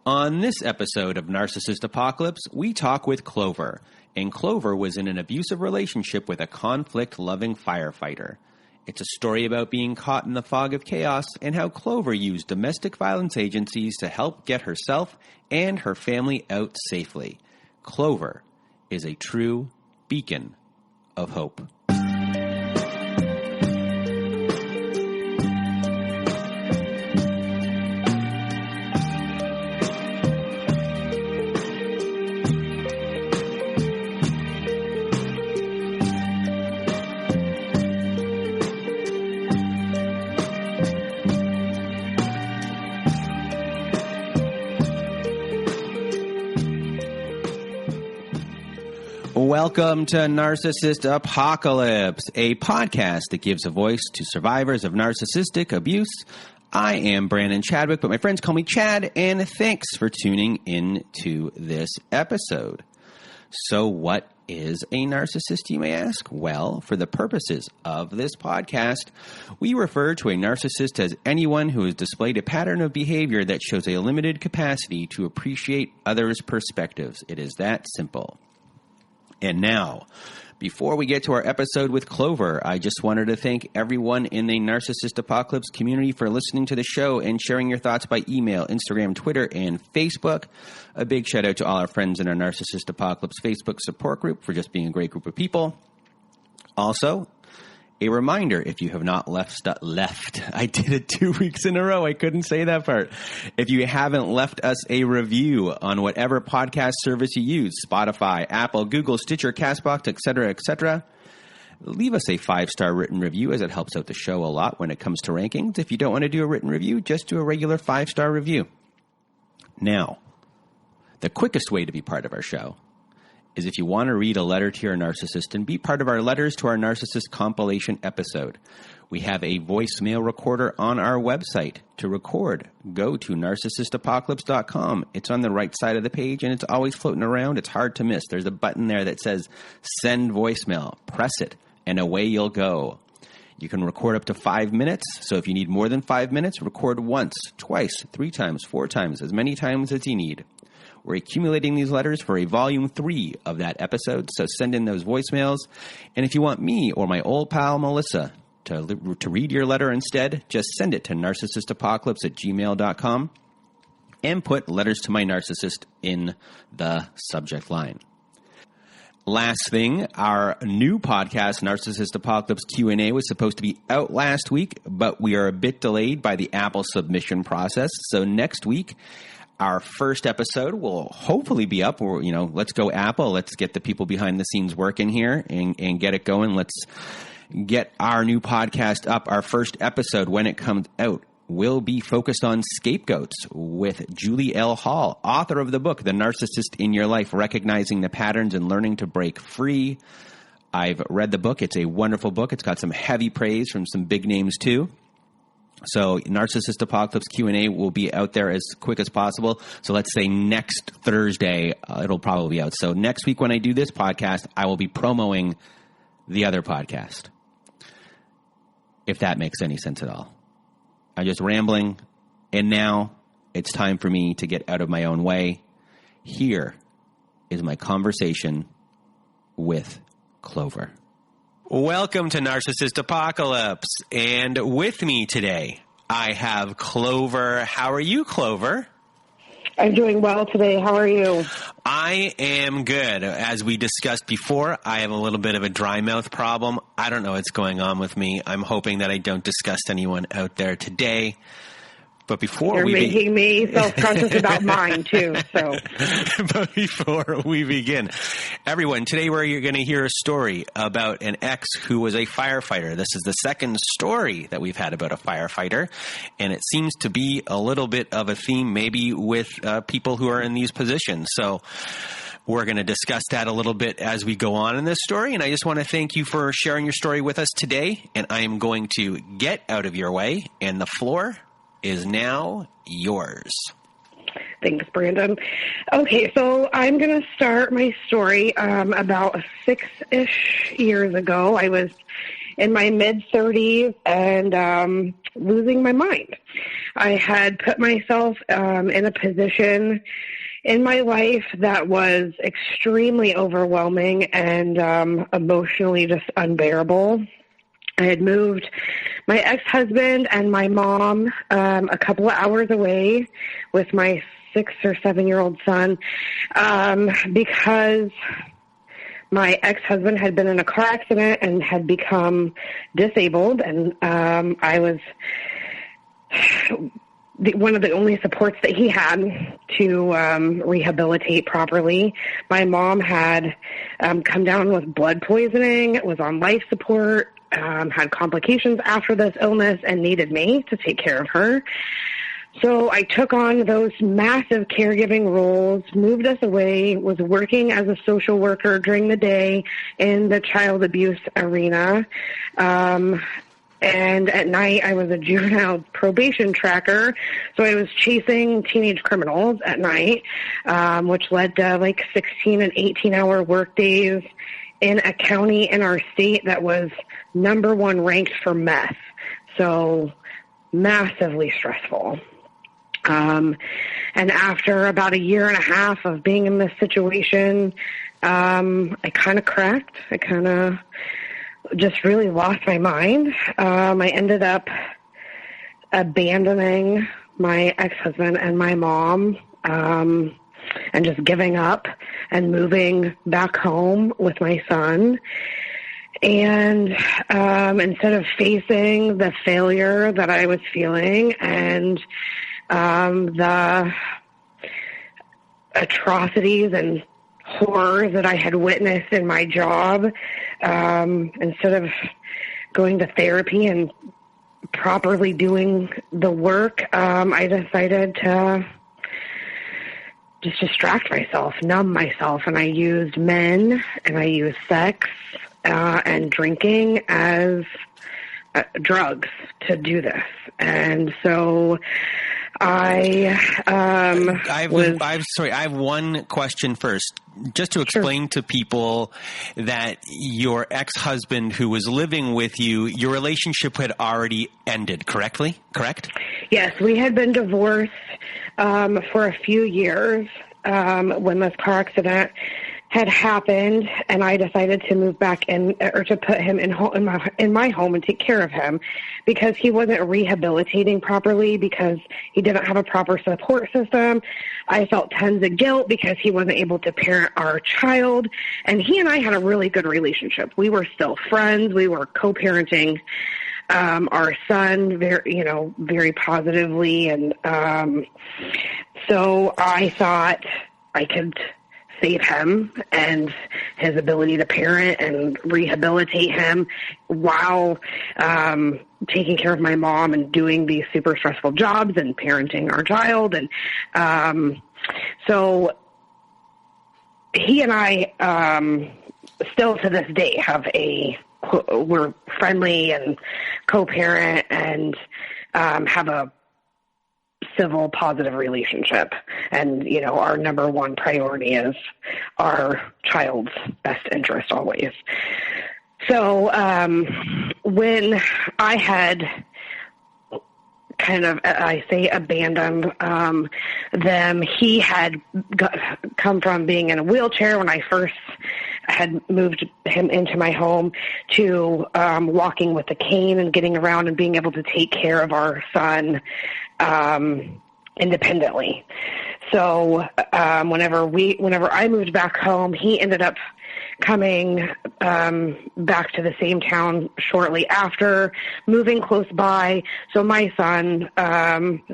On this episode of Narcissist Apocalypse, we talk with Clover. And Clover was in an abusive relationship with a conflict-loving firefighter. It's a story about being caught in the fog of chaos and how Clover used domestic violence agencies to help get herself and her family out safely. Clover is a true beacon of hope. Welcome to Narcissist Apocalypse, a podcast that gives a voice to survivors of narcissistic abuse. I am Brandon Chadwick, but my friends call me Chad, and thanks for tuning in to this episode. So what is a narcissist, you may ask? Well, for the purposes of this podcast, we refer to a narcissist as anyone who has displayed a pattern of behavior that shows a limited capacity to appreciate others' perspectives. It is that simple. And now, before we get to our episode with Clover, I just wanted to thank everyone in the Narcissist Apocalypse community for listening to the show and sharing your thoughts by email, Instagram, Twitter, and Facebook. A big shout out to all our friends in our Narcissist Apocalypse Facebook support group for just being a great group of people. Also, a reminder, if you have not left, I did it 2 weeks in a row. I couldn't say that part. If you haven't left us a review on whatever podcast service you use, Spotify, Apple, Google, Stitcher, CastBox, etc., leave us a 5-star written review as it helps out the show a lot when it comes to rankings. If you don't want to do a written review, just do a regular 5-star review. Now, the quickest way to be part of our show is if you want to read a letter to your narcissist and be part of our Letters to Our Narcissist compilation episode. We have a voicemail recorder on our website. To record, go to narcissistapocalypse.com. It's on the right side of the page, and it's always floating around. It's hard to miss. There's a button there that says Send Voicemail. Press it, and away you'll go. You can record up to 5 minutes, so if you need more than 5 minutes, record once, twice, 3 times, 4 times, as many times as you need. We're accumulating these letters for a volume 3 of that episode, so send in those voicemails. And if you want me or my old pal Melissa to read your letter instead, just send it to narcissistapocalypse@gmail.com and put Letters to My Narcissist in the subject line. Last thing, our new podcast, Narcissist Apocalypse Q&A, was supposed to be out last week, but we are a bit delayed by the Apple submission process. So next week, our first episode will hopefully be up. Or, let's go Apple. Let's get the people behind the scenes working here and get it going. Let's get our new podcast up. Our first episode, when it comes out, will be focused on scapegoats with Julie L. Hall, author of the book, The Narcissist in Your Life, Recognizing the Patterns and Learning to Break Free. I've read the book. It's a wonderful book. It's got some heavy praise from some big names too. So Narcissist Apocalypse Q&A will be out there as quick as possible. So let's say next Thursday, it'll probably be out. So next week when I do this podcast, I will be promoting the other podcast, if that makes any sense at all. I'm just rambling, and now it's time for me to get out of my own way. Here is my conversation with Clover. Welcome to Narcissist Apocalypse, and with me today, I have Clover. How are you, Clover? I'm doing well today. How are you? I am good. As we discussed before, I have a little bit of a dry mouth problem. I don't know what's going on with me. I'm hoping that I don't disgust anyone out there today. But before You're making me self-conscious about mine, too. So, but before we begin, everyone, today you're going to hear a story about an ex who was a firefighter. This is the second story that we've had about a firefighter, and it seems to be a little bit of a theme maybe with people who are in these positions. So we're going to discuss that a little bit as we go on in this story, and I just want to thank you for sharing your story with us today, and I am going to get out of your way, and the floor is now yours. Thanks, Brandon. Okay, so I'm going to start my story about 6-ish years ago. I was in my mid-30s and losing my mind. I had put myself in a position in my life that was extremely overwhelming and emotionally just unbearable. I had moved my ex-husband and my mom a couple of hours away with my 6 or 7-year-old son because my ex-husband had been in a car accident and had become disabled, and I was one of the only supports that he had to rehabilitate properly. My mom had come down with blood poisoning, was on life support, had complications after this illness, and needed me to take care of her. So I took on those massive caregiving roles, moved us away, was working as a social worker during the day in the child abuse arena. And at night, I was a juvenile probation tracker. So I was chasing teenage criminals at night, which led to like 16 and 18-hour work days in a county in our state that was number 1 ranked for meth. So massively stressful. And after about 1.5 years of being in this situation, I kind of cracked. I kind of just really lost my mind. I ended up abandoning my ex-husband and my mom, and just giving up and moving back home with my son. And instead of facing the failure that I was feeling and the atrocities and horror that I had witnessed in my job, instead of going to therapy and properly doing the work, I decided to just distract myself, numb myself, and I used men and I used sex and drinking as drugs to do this. And so I have one question first, just to explain to people that your ex-husband who was living with you, your relationship had already ended, correct? Yes, we had been divorced for a few years when this car accident had happened, and I decided to move back in, or to put him in my home and take care of him, because he wasn't rehabilitating properly, because he didn't have a proper support system. I felt tons of guilt because he wasn't able to parent our child, and he and I had a really good relationship. We were still friends. We were co-parenting our son very positively, and so I thought I could save him and his ability to parent and rehabilitate him while taking care of my mom and doing these super stressful jobs and parenting our child. And so he and I still to this day we're friendly and co-parent and have a civil, positive relationship. And, our number 1 priority is our child's best interest always. So when I had abandoned them, he had come from being in a wheelchair when I first had moved him into my home to walking with a cane and getting around and being able to take care of our son independently. So whenever I moved back home, he ended up coming back to the same town shortly after, moving close by. So my son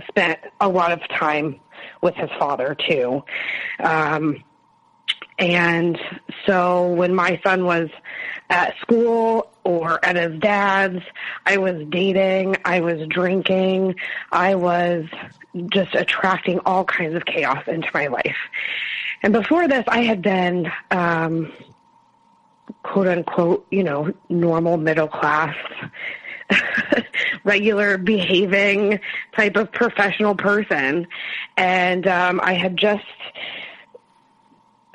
spent a lot of time with his father too. And so when my son was at school or at his dad's, I was dating, I was drinking, I was just attracting all kinds of chaos into my life. And before this, I had been, quote unquote, normal middle class, regular behaving type of professional person. And I had just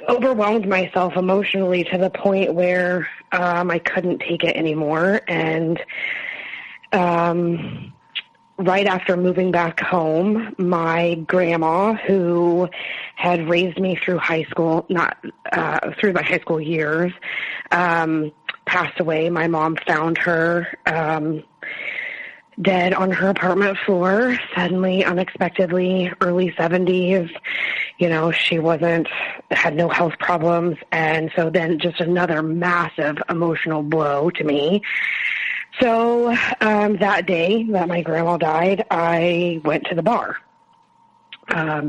overwhelmed myself emotionally to the point where I couldn't take it anymore. And right after moving back home, my grandma, who had raised me through high school, not through my high school years, passed away. My mom found her dead on her apartment floor, suddenly, unexpectedly, early 70s. You know, she had no health problems. And so then just another massive emotional blow to me. So that day that my grandma died, I went to the bar,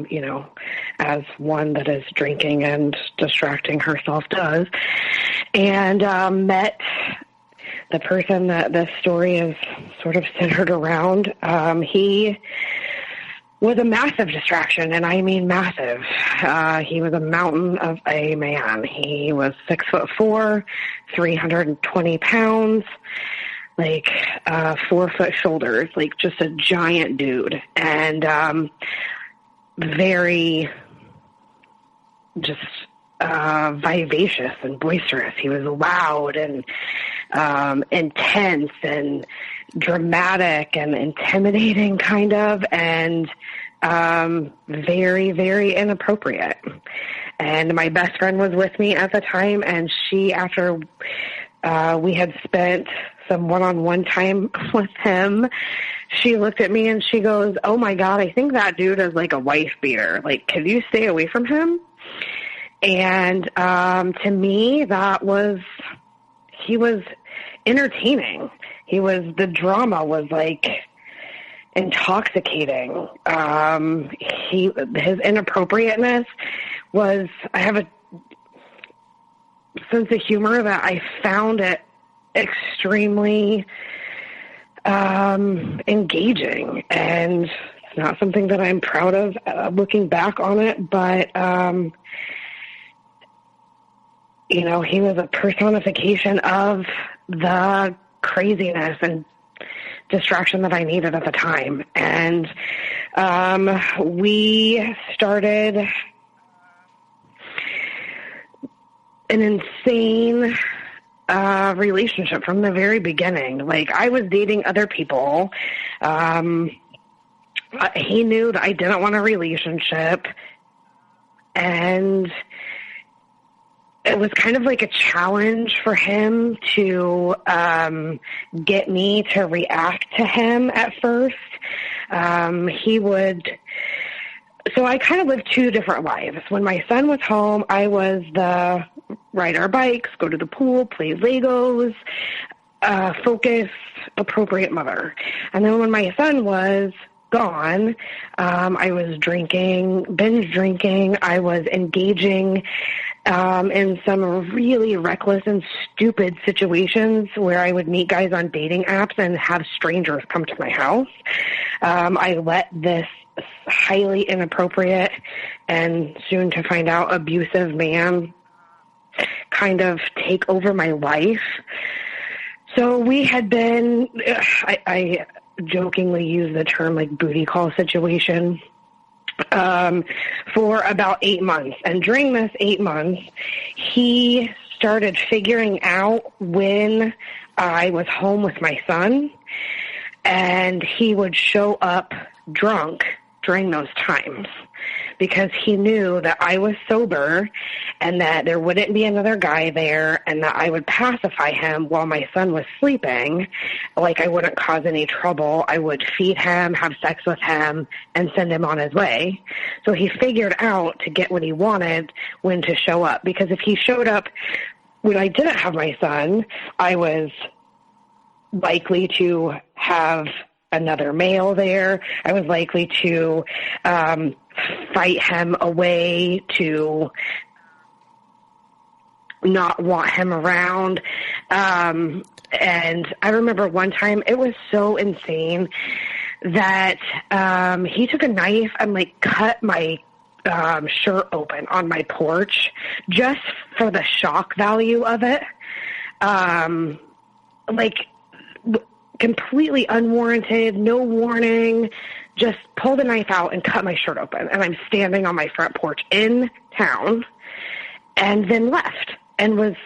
you know, as one that is drinking and distracting herself does, and met the person that this story is sort of centered around. He was a massive distraction, and I mean massive. He was a mountain of a man. He was 6'4", 320 pounds, like 4-foot shoulders, like just a giant dude, and very just vivacious and boisterous. He was loud and intense and dramatic and intimidating, kind of, and very, very inappropriate. And my best friend was with me at the time, and she, after we had spent some one-on-one time with him, she looked at me and she goes, "Oh my God, I think that dude is like a wife beater. Like, can you stay away from him?" And to me, he was entertaining. The drama was like intoxicating. His inappropriateness was, I have a sense of humor that I found it extremely engaging, and it's not something that I'm proud of looking back on it, but you know, he was a personification of the craziness and distraction that I needed at the time. And we started an insane relationship from the very beginning. Like, I was dating other people. He knew that I didn't want a relationship, and it was kind of like a challenge for him to get me to react to him at first. So I kind of lived two different lives. When my son was home, I was the ride our bikes, go to the pool, play Legos, focus, appropriate mother. And then when my son was gone, I was drinking, binge drinking. I was engaging in some really reckless and stupid situations where I would meet guys on dating apps and have strangers come to my house. I let this highly inappropriate and soon to find out abusive man kind of take over my life. So we had been, I jokingly use the term like booty call situation, for about 8 months. And during this 8 months, he started figuring out when I was home with my son, and he would show up drunk during those times because he knew that I was sober and that there wouldn't be another guy there, and that I would pacify him while my son was sleeping. Like, I wouldn't cause any trouble. I would feed him, have sex with him, and send him on his way. So he figured out, to get what he wanted, when to show up. Because if he showed up when I didn't have my son, I was likely to have another male there. I was likely to fight him away, to not want him around. And I remember one time, it was so insane that he took a knife and like cut my shirt open on my porch just for the shock value of it. Completely unwarranted, no warning, just pulled a knife out and cut my shirt open. And I'm standing on my front porch in town, and then left. And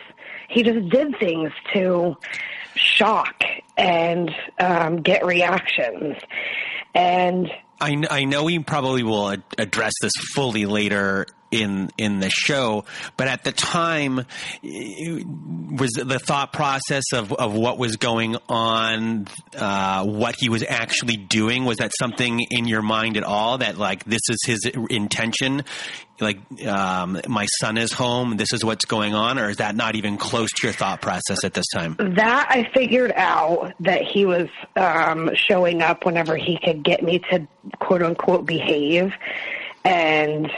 he just did things to shock and get reactions. And I know we probably will address this fully later in the show, but at the time, was the thought process of what was going on, what he was actually doing, was that something in your mind at all, that like this is his intention, like my son is home, this is what's going on, or is that not even close to your thought process at this time? That I figured out that he was showing up whenever he could get me to quote unquote behave, and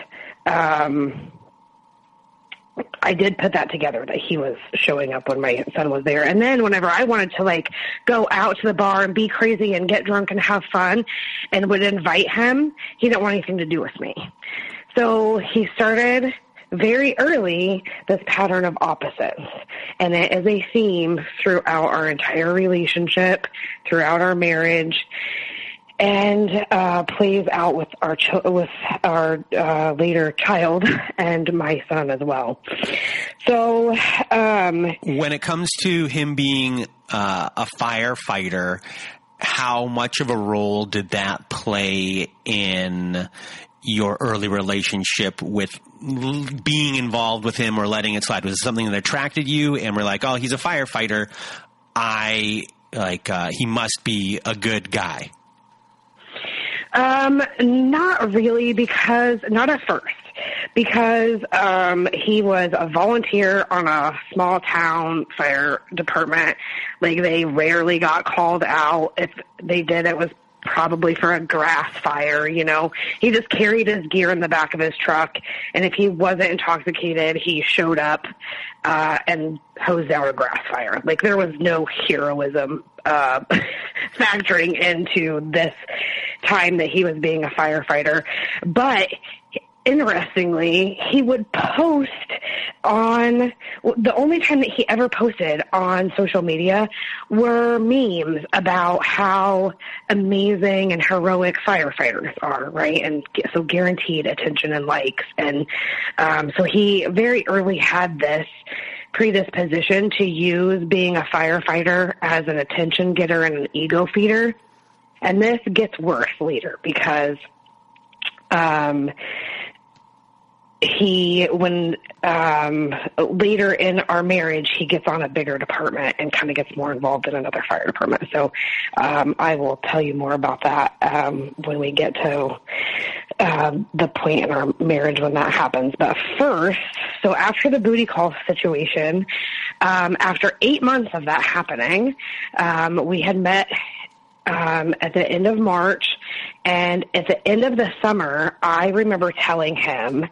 I did put that together, that he was showing up when my son was there. And then whenever I wanted to like go out to the bar and be crazy and get drunk and have fun and would invite him, he didn't want anything to do with me. So he started very early this pattern of opposites. And it is a theme throughout our entire relationship, throughout our marriage, and plays out with our later child and my son as well. So when it comes to him being a firefighter, how much of a role did that play in your early relationship with being involved with him or letting it slide? Was it something that attracted you and we're like, oh, he's a firefighter, he must be a good guy? Not really, not at first, because he was a volunteer on a small town fire department. Like, they rarely got called out. If they did, it was probably for a grass fire, you know. He just carried his gear in the back of his truck, and if he wasn't intoxicated, he showed up and hosed out a grass fire. Like, there was no heroism factoring into this time that he was being a firefighter. But interestingly, he would post on, the only time that he ever posted on social media were memes about how amazing and heroic firefighters are, right? And so guaranteed attention and likes. And so he very early had this predisposition to use being a firefighter as an attention getter and an ego feeder. And this gets worse later because later in our marriage, he gets on a bigger department and kind of gets more involved in another fire department. So I will tell you more about that when we get to the point in our marriage when that happens. But first, so after the booty call situation, after 8 months of that happening, we had met at the end of March, and at the end of the summer, I remember telling him,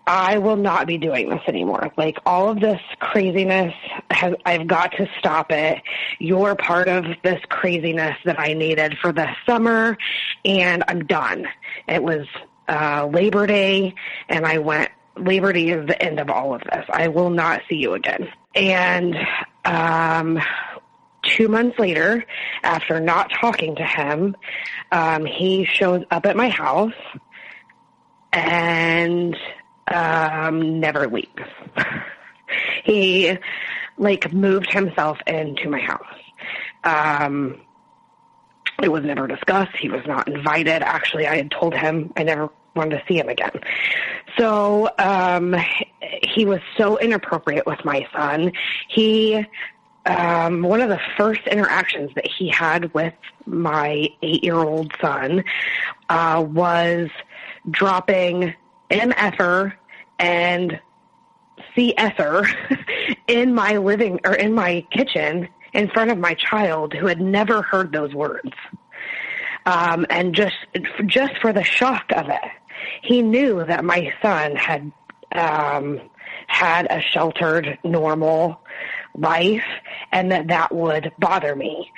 I will not be doing this anymore. Like, all of this craziness, I've got to stop it. You're part of this craziness that I needed for the summer, and I'm done. It was Labor Day, and I went, Labor Day is the end of all of this. I will not see you again. And 2 months later, after not talking to him, he shows up at my house and never leaves. He, moved himself into my house. It was never discussed. He was not invited. Actually, I had told him I never wanted to see him again. So he was so inappropriate with my son. One of the first interactions that he had with my 8-year-old son was dropping MFer and CSer in my kitchen in front of my child, who had never heard those words. And just for the shock of it, he knew that my son had a sheltered, normal life, and that would bother me,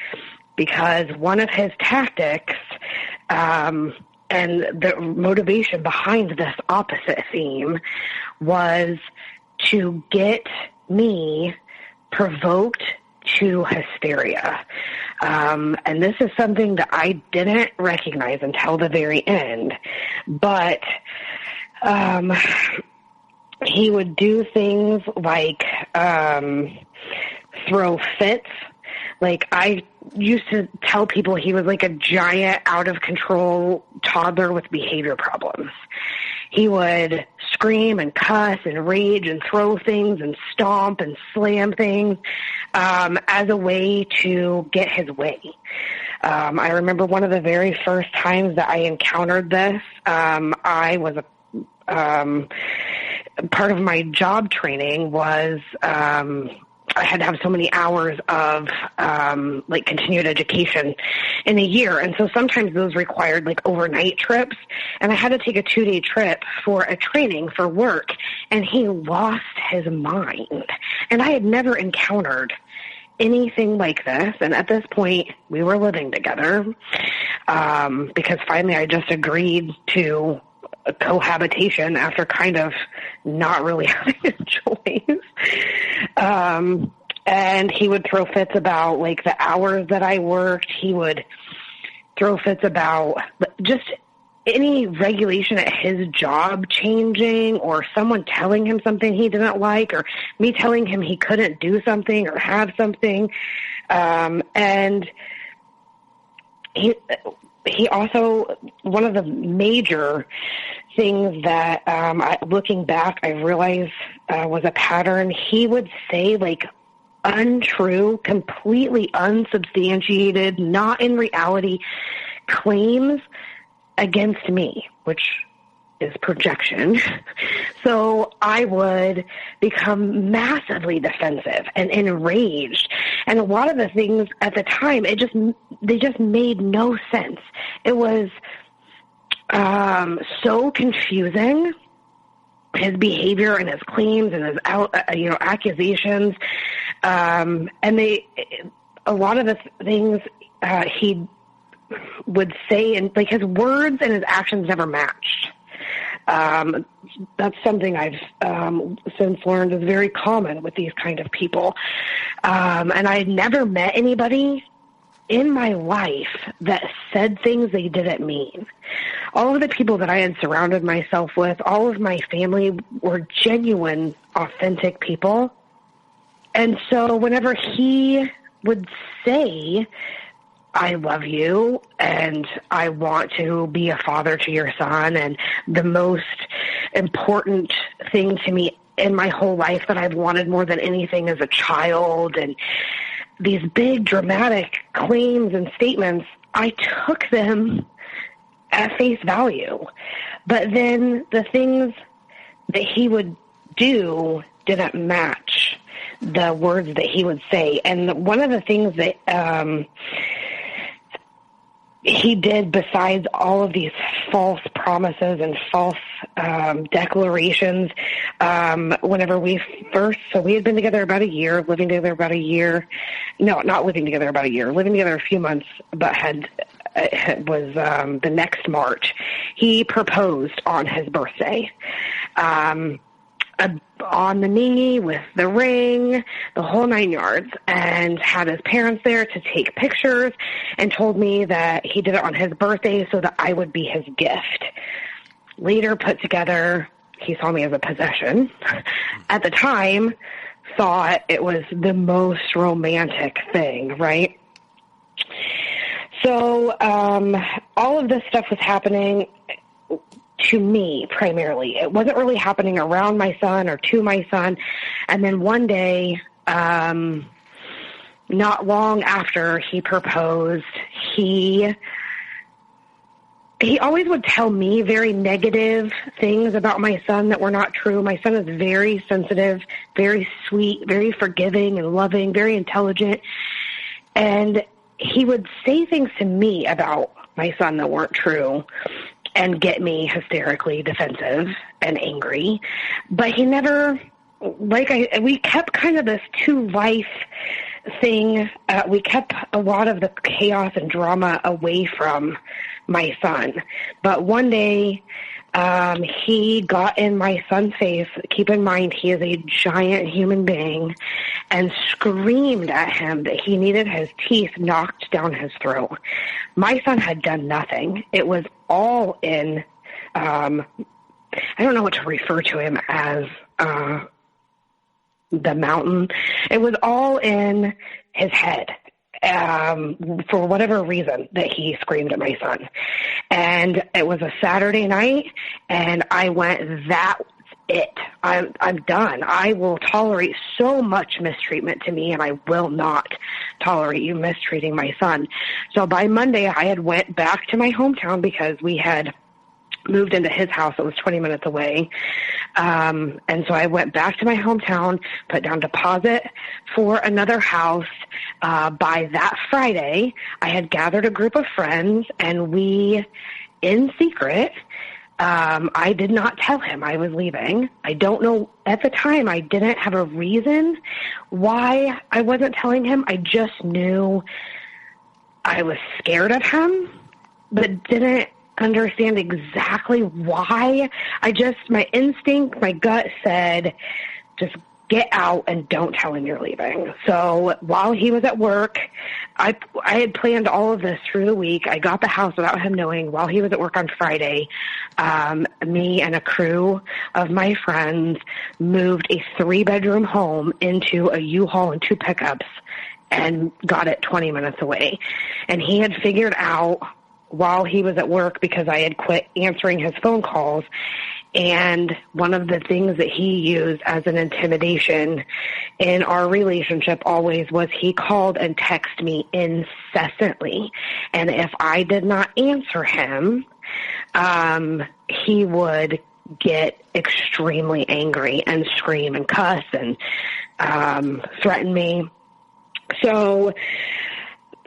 because one of his tactics and the motivation behind this opposite theme was to get me provoked to hysteria. And this is something that I didn't recognize until the very end, but he would do things like throw fits, Like, I used to tell people he was like a giant, out-of-control toddler with behavior problems. He would scream and cuss and rage and throw things and stomp and slam things as a way to get his way. I remember one of the very first times that I encountered this, I was part of my job training was I had to have so many hours of like continued education in a year, and so sometimes those required like overnight trips, and I had to take a 2-day trip for a training for work, and he lost his mind, and I had never encountered anything like this. And at this point we were living together because finally I just agreed to cohabitation after kind of not really having a choice. And he would throw fits about like the hours that I worked. He would throw fits about just any regulation at his job changing, or someone telling him something he didn't like, or me telling him he couldn't do something or have something. And he also, one of the major things that, looking back, I realized was a pattern, he would say like untrue, completely unsubstantiated, not in reality claims against me, which is projection. So I would become massively defensive and enraged. And a lot of the things at the time, they just made no sense. It was so confusing, his behavior and his claims and his accusations. And a lot of the things he would say, and like his words and his actions never matched. That's something I've since learned is very common with these kind of people. And I had never met anybody in my life that said things they didn't mean. All of the people that I had surrounded myself with, all of my family were genuine, authentic people. And so whenever he would say, I love you and I want to be a father to your son, and the most important thing to me in my whole life that I've wanted more than anything as a child, and these big dramatic claims and statements, I took them at face value. But then the things that he would do didn't match the words that he would say. And one of the things that he did, besides all of these false promises and false declarations, whenever we had been together about a year, living together a few months, but it was the next March, he proposed on his birthday. On the knee with the ring, the whole 9 yards, and had his parents there to take pictures, and told me that he did it on his birthday so that I would be his gift. Later put together, he saw me as a possession. At the time, thought it was the most romantic thing, right? So all of this stuff was happening to me primarily. It wasn't really happening around my son or to my son. And then one day, not long after he proposed, he always would tell me very negative things about my son that were not true. My son is very sensitive, very sweet, very forgiving and loving, very intelligent. And he would say things to me about my son that weren't true and get me hysterically defensive and angry. But he never, we kept kind of this two-life thing. We kept a lot of the chaos and drama away from my son. But one day, he got in my son's face. Keep in mind, he is a giant human being, and screamed at him that he needed his teeth knocked down his throat. My son had done nothing. It was all in, I don't know what to refer to him as, the mountain. It was all in his head. for whatever reason that he screamed at my son. And it was a Saturday night, and I went, that's it. I'm done. I will tolerate so much mistreatment to me, and I will not tolerate you mistreating my son. So by Monday, I had went back to my hometown because we had moved into his house. It was 20 minutes away. And so I went back to my hometown, put down deposit for another house. By that Friday, I had gathered a group of friends, and we, in secret, I did not tell him I was leaving. I don't know. At the time, I didn't have a reason why I wasn't telling him. I just knew I was scared of him, but didn't understand exactly why. My instinct, my gut said, just get out and don't tell him you're leaving. So while he was at work, I had planned all of this through the week. I got the house without him knowing. While he was at work on Friday, me and a crew of my friends moved a 3-bedroom home into a U-Haul and 2 pickups and got it 20 minutes away. And he had figured out while he was at work, because I had quit answering his phone calls, and one of the things that he used as an intimidation in our relationship always was he called and texted me incessantly. And if I did not answer him, he would get extremely angry and scream and cuss and threaten me. So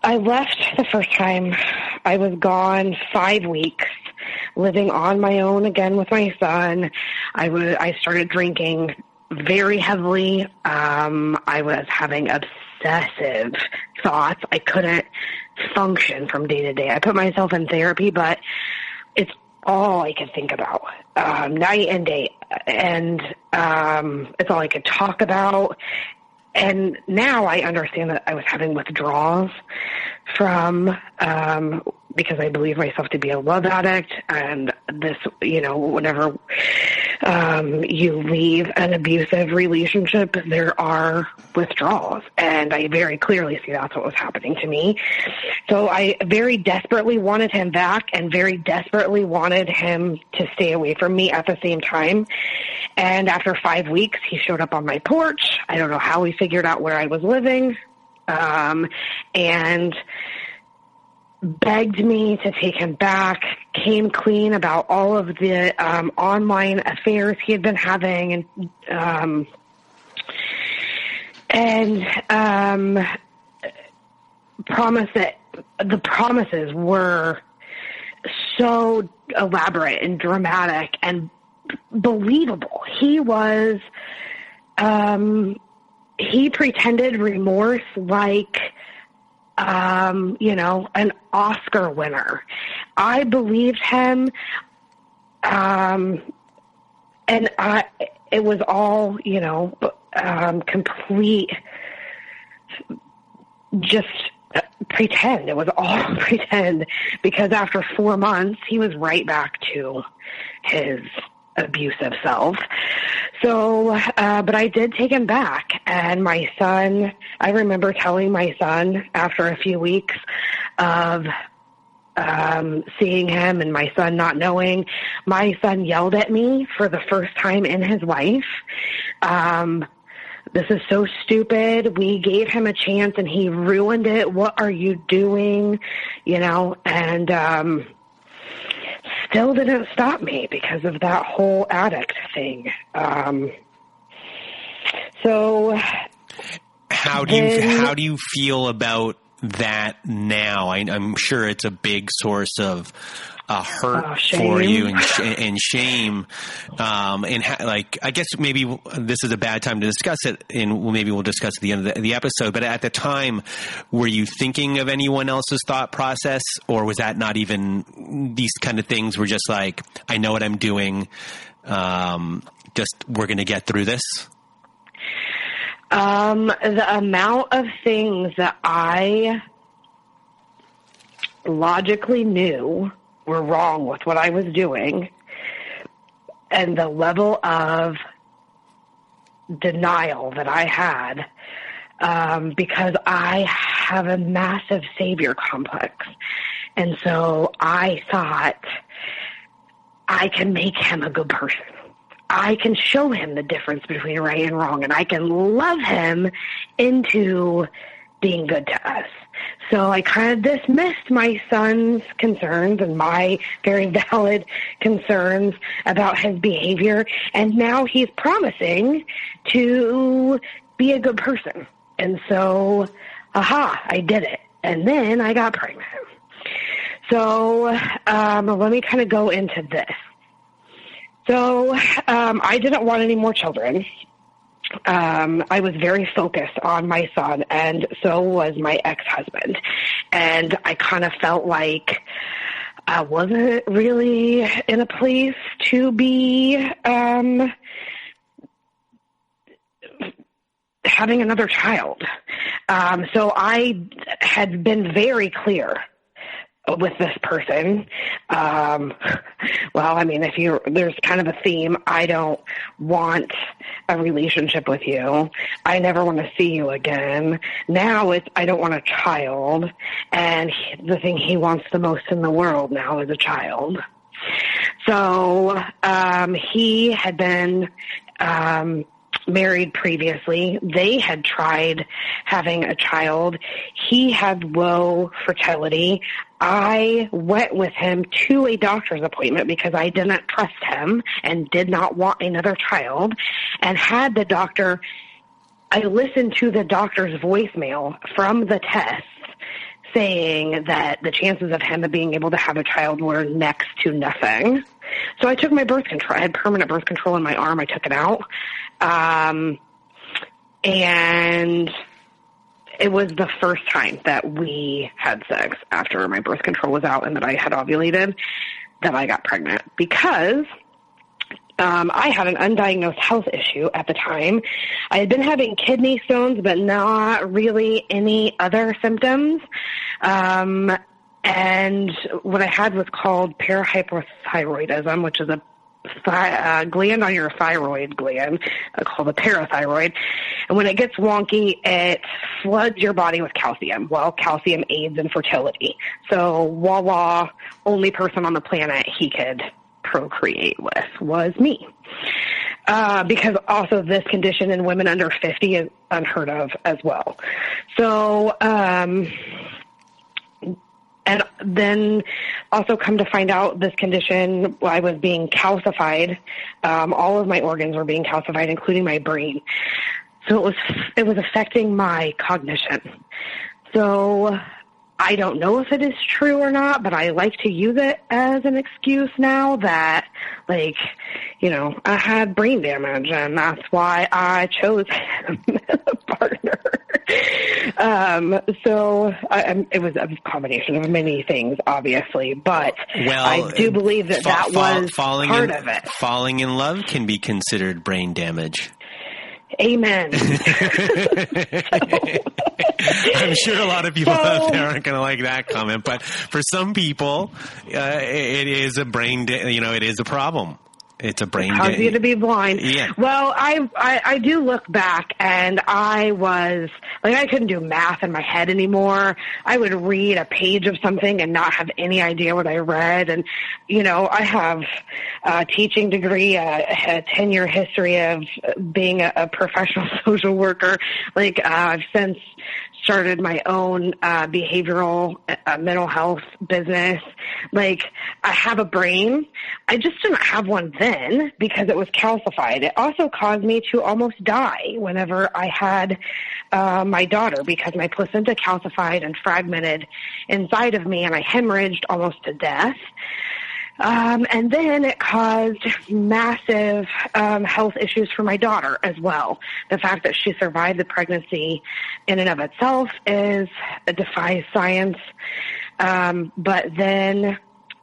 I left the first time. I was gone 5 weeks, living on my own again with my son. I started drinking very heavily. I was having obsessive thoughts. I couldn't function from day to day. I put myself in therapy, but it's all I could think about, night and day. And it's all I could talk about. And now I understand that I was having withdrawals from, because I believe myself to be a love addict, and this, whenever you leave an abusive relationship, there are withdrawals, and I very clearly see that's what was happening to me. So I very desperately wanted him back, and very desperately wanted him to stay away from me at the same time. And after 5 weeks, he showed up on my porch. I don't know how he figured out where I was living, and begged me to take him back, came clean about all of the online affairs he had been having, and promised that the promises were so elaborate and dramatic and believable. He was, he pretended remorse like, an Oscar winner. I believed him, and it was all, complete, just pretend. It was all pretend, because after 4 months, he was right back to his abusive self. So, but I did take him back, and my son, I remember telling my son after a few weeks of seeing him and my son not knowing, my son yelled at me for the first time in his life. This is so stupid. We gave him a chance and he ruined it. What are you doing? And still didn't stop me because of that whole addict thing. So how do you feel about that now? I'm sure it's a big source of hurt for you and shame. I guess maybe this is a bad time to discuss it, and maybe we'll discuss at the end of the episode. But at the time, were you thinking of anyone else's thought process, or was that not even, these kind of things were just like, I know what I'm doing, just we're going to get through this? The amount of things that I logically knew were wrong with what I was doing, and the level of denial that I had, because I have a massive savior complex. And so I thought, I can make him a good person. I can show him the difference between right and wrong, and I can love him into being good to us. So I kind of dismissed my son's concerns and my very valid concerns about his behavior, and now he's promising to be a good person. And so, I did it. And then I got pregnant. So let me kind of go into this. So I didn't want any more children. I was very focused on my son, and so was my ex-husband. And I kind of felt like I wasn't really in a place to be having another child. So I had been very clear with this person. There's kind of a theme. I don't want a relationship with you. I never want to see you again. Now I don't want a child. And the thing he wants the most in the world now is a child. So, he had been, married previously. They had tried having a child. He had low fertility. I went with him to a doctor's appointment because I didn't trust him and did not want another child, and had the doctor, I listened to the doctor's voicemail from the test saying that the chances of him being able to have a child were next to nothing. So I took my birth control. I had permanent birth control in my arm. I took it out. And it was the first time that we had sex after my birth control was out and that I had ovulated that I got pregnant, because I had an undiagnosed health issue at the time. I had been having kidney stones, but not really any other symptoms. And what I had was called parahypothyroidism, which is a gland on your thyroid gland called the parathyroid. And when it gets wonky, it floods your body with calcium. Well, calcium aids in fertility. So voila, only person on the planet he could procreate with was me. Because also this condition in women under 50 is unheard of as well. So, and then also come to find out this condition, I was being calcified. All of my organs were being calcified, including my brain. So it was affecting my cognition. So I don't know if it is true or not, but I like to use it as an excuse now that, like, you know, I had brain damage, and that's why I chose him as a partner. It was a combination of many things, obviously, but I do believe that was part of it. Falling in love can be considered brain damage. Amen. I'm sure a lot of people out there aren't going to like that comment, but for some people, it is a it is a problem. It's a brain cause you to be blind. Yeah. Well, I do look back, and I was like, I couldn't do math in my head anymore. I would read a page of something and not have any idea what I read. And, you know, I have a teaching degree, a 10-year history of being a professional social worker. Like, I've since started my own behavioral mental health business. Like, I have a brain. I just didn't have one then because it was calcified. It also caused me to almost die whenever I had my daughter, because my placenta calcified and fragmented inside of me, and I hemorrhaged almost to death. And then it caused massive health issues for my daughter as well. The fact that she survived the pregnancy in and of itself defies science. But then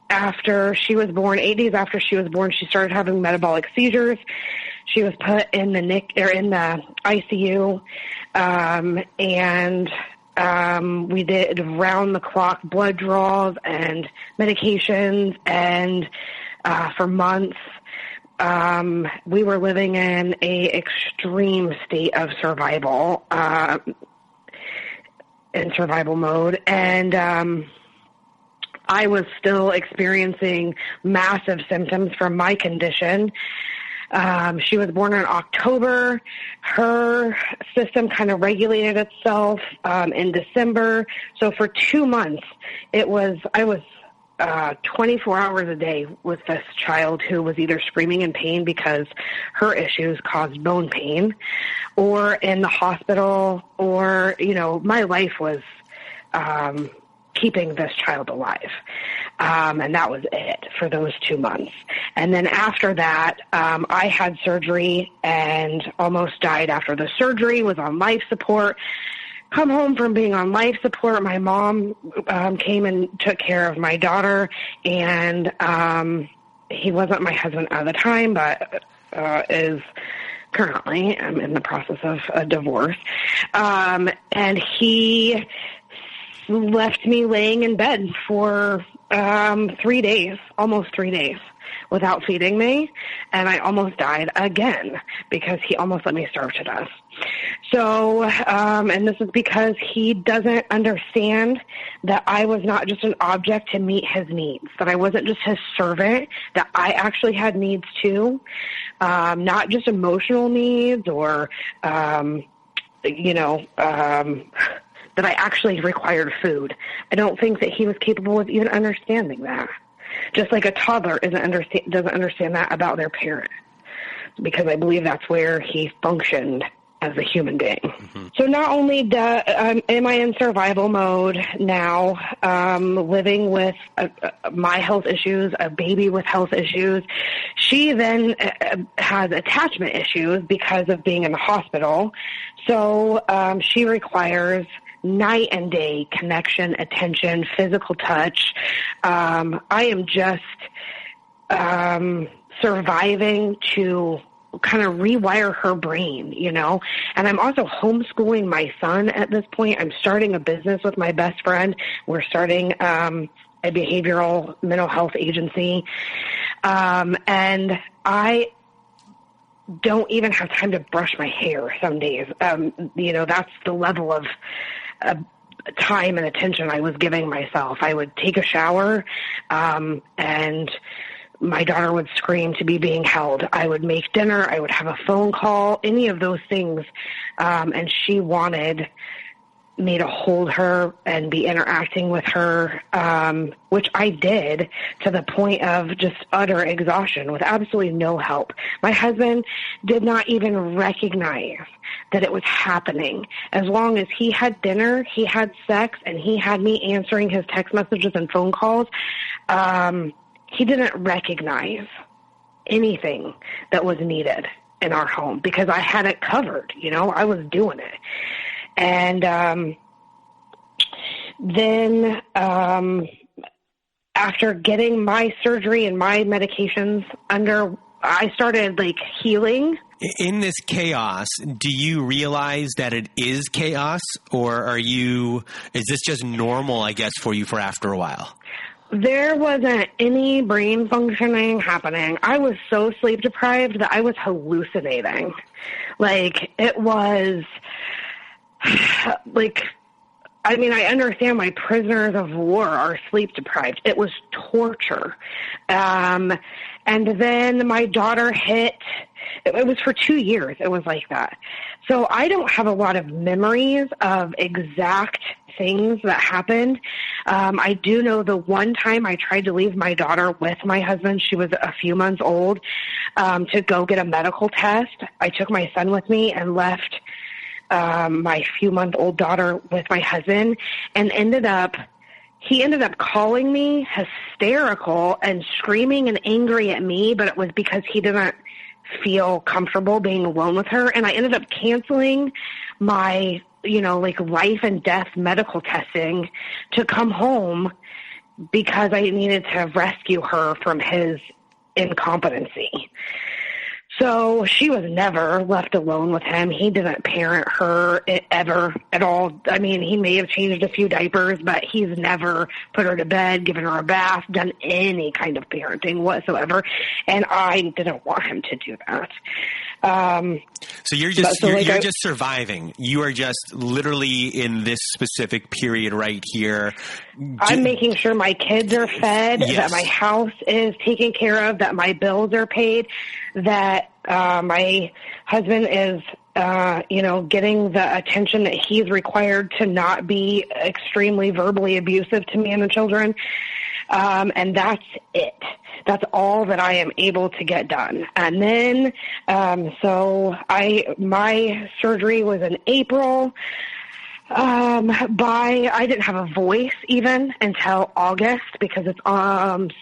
after she was born, 8 days after she was born, she started having metabolic seizures. She was put in the ICU, and we did round-the-clock blood draws and medications, and for months we were living in a extreme state of survival. in survival mode. And I was still experiencing massive symptoms from my condition. She was born in October. Her system kind of regulated itself in December. So for 2 months, I was 24 hours a day with this child who was either screaming in pain because her issues caused bone pain, or in the hospital, or, my life was keeping this child alive. And that was it for those 2 months. And then after that, I had surgery and almost died after the surgery, was on life support. Come home from being on life support, my mom came and took care of my daughter, and he wasn't my husband at the time, but is currently. I'm in the process of a divorce. And he left me laying in bed for 3 days, almost 3 days, without feeding me, and I almost died again because he almost let me starve to death. So, and this is because he doesn't understand that I was not just an object to meet his needs, that I wasn't just his servant, that I actually had needs too, not just emotional needs or, that I actually required food. I don't think that he was capable of even understanding that. Just like a toddler doesn't understand that about their parent, because I believe that's where he functioned as a human being. Mm-hmm. So not only am I in survival mode now, living with my health issues, a baby with health issues, she then has attachment issues because of being in the hospital. So she requires night and day connection, attention, physical touch. I am just surviving to kind of rewire her brain, and I'm also homeschooling my son at this point. I'm starting a business with my best friend. We're starting a behavioral mental health agency, and I don't even have time to brush my hair some days. That's the level of time and attention I was giving myself. I would take a shower, and my daughter would scream to be being held. I would make dinner. I would have a phone call, any of those things. And she wanted me to hold her and be interacting with her, which I did, to the point of just utter exhaustion with absolutely no help. My husband did not even recognize that it was happening. As long as he had dinner, he had sex, and he had me answering his text messages and phone calls, he didn't recognize anything that was needed in our home because I had it covered. I was doing it. And then after getting my surgery and my medications I started healing. In this chaos, do you realize that it is chaos, or is this just normal, I guess, for you for after a while? There wasn't any brain functioning happening. I was so sleep deprived that I was hallucinating. It was I understand why prisoners of war are sleep deprived. It was torture. And then my daughter hit. It was for 2 years. It was like that. So I don't have a lot of memories of exact things that happened. I do know the one time I tried to leave my daughter with my husband. She was a few months old, to go get a medical test. I took my son with me and left my few-month-old daughter with my husband, and he ended up calling me hysterical and screaming and angry at me, but it was because he didn't feel comfortable being alone with her. And I ended up canceling my, life and death medical testing to come home because I needed to rescue her from his incompetency. So she was never left alone with him. He didn't parent her ever at all. I mean, he may have changed a few diapers, but he's never put her to bed, given her a bath, done any kind of parenting whatsoever. And I didn't want him to do that. So you're just surviving. You are just literally in this specific period right here. I'm making sure my kids are fed, yes. that my house is taken care of, that my bills are paid, that my husband is, getting the attention that he's required to not be extremely verbally abusive to me and the children. And that's it. That's all that I am able to get done. And then, my surgery was in April. I didn't have a voice even until August because it's,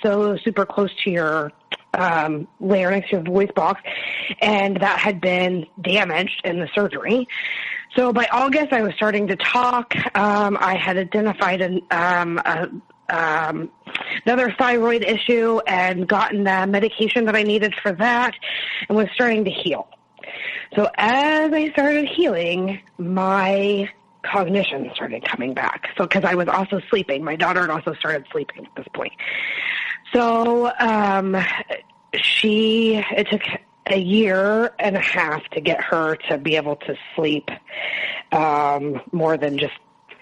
so super close to your, larynx, your voice box. And that had been damaged in the surgery. So by August, I was starting to talk. I had identified another thyroid issue and gotten the medication that I needed for that and was starting to heal. So as I started healing, my cognition started coming back. So because I was also sleeping, my daughter had also started sleeping at this point. So it took a year and a half to get her to be able to sleep more than just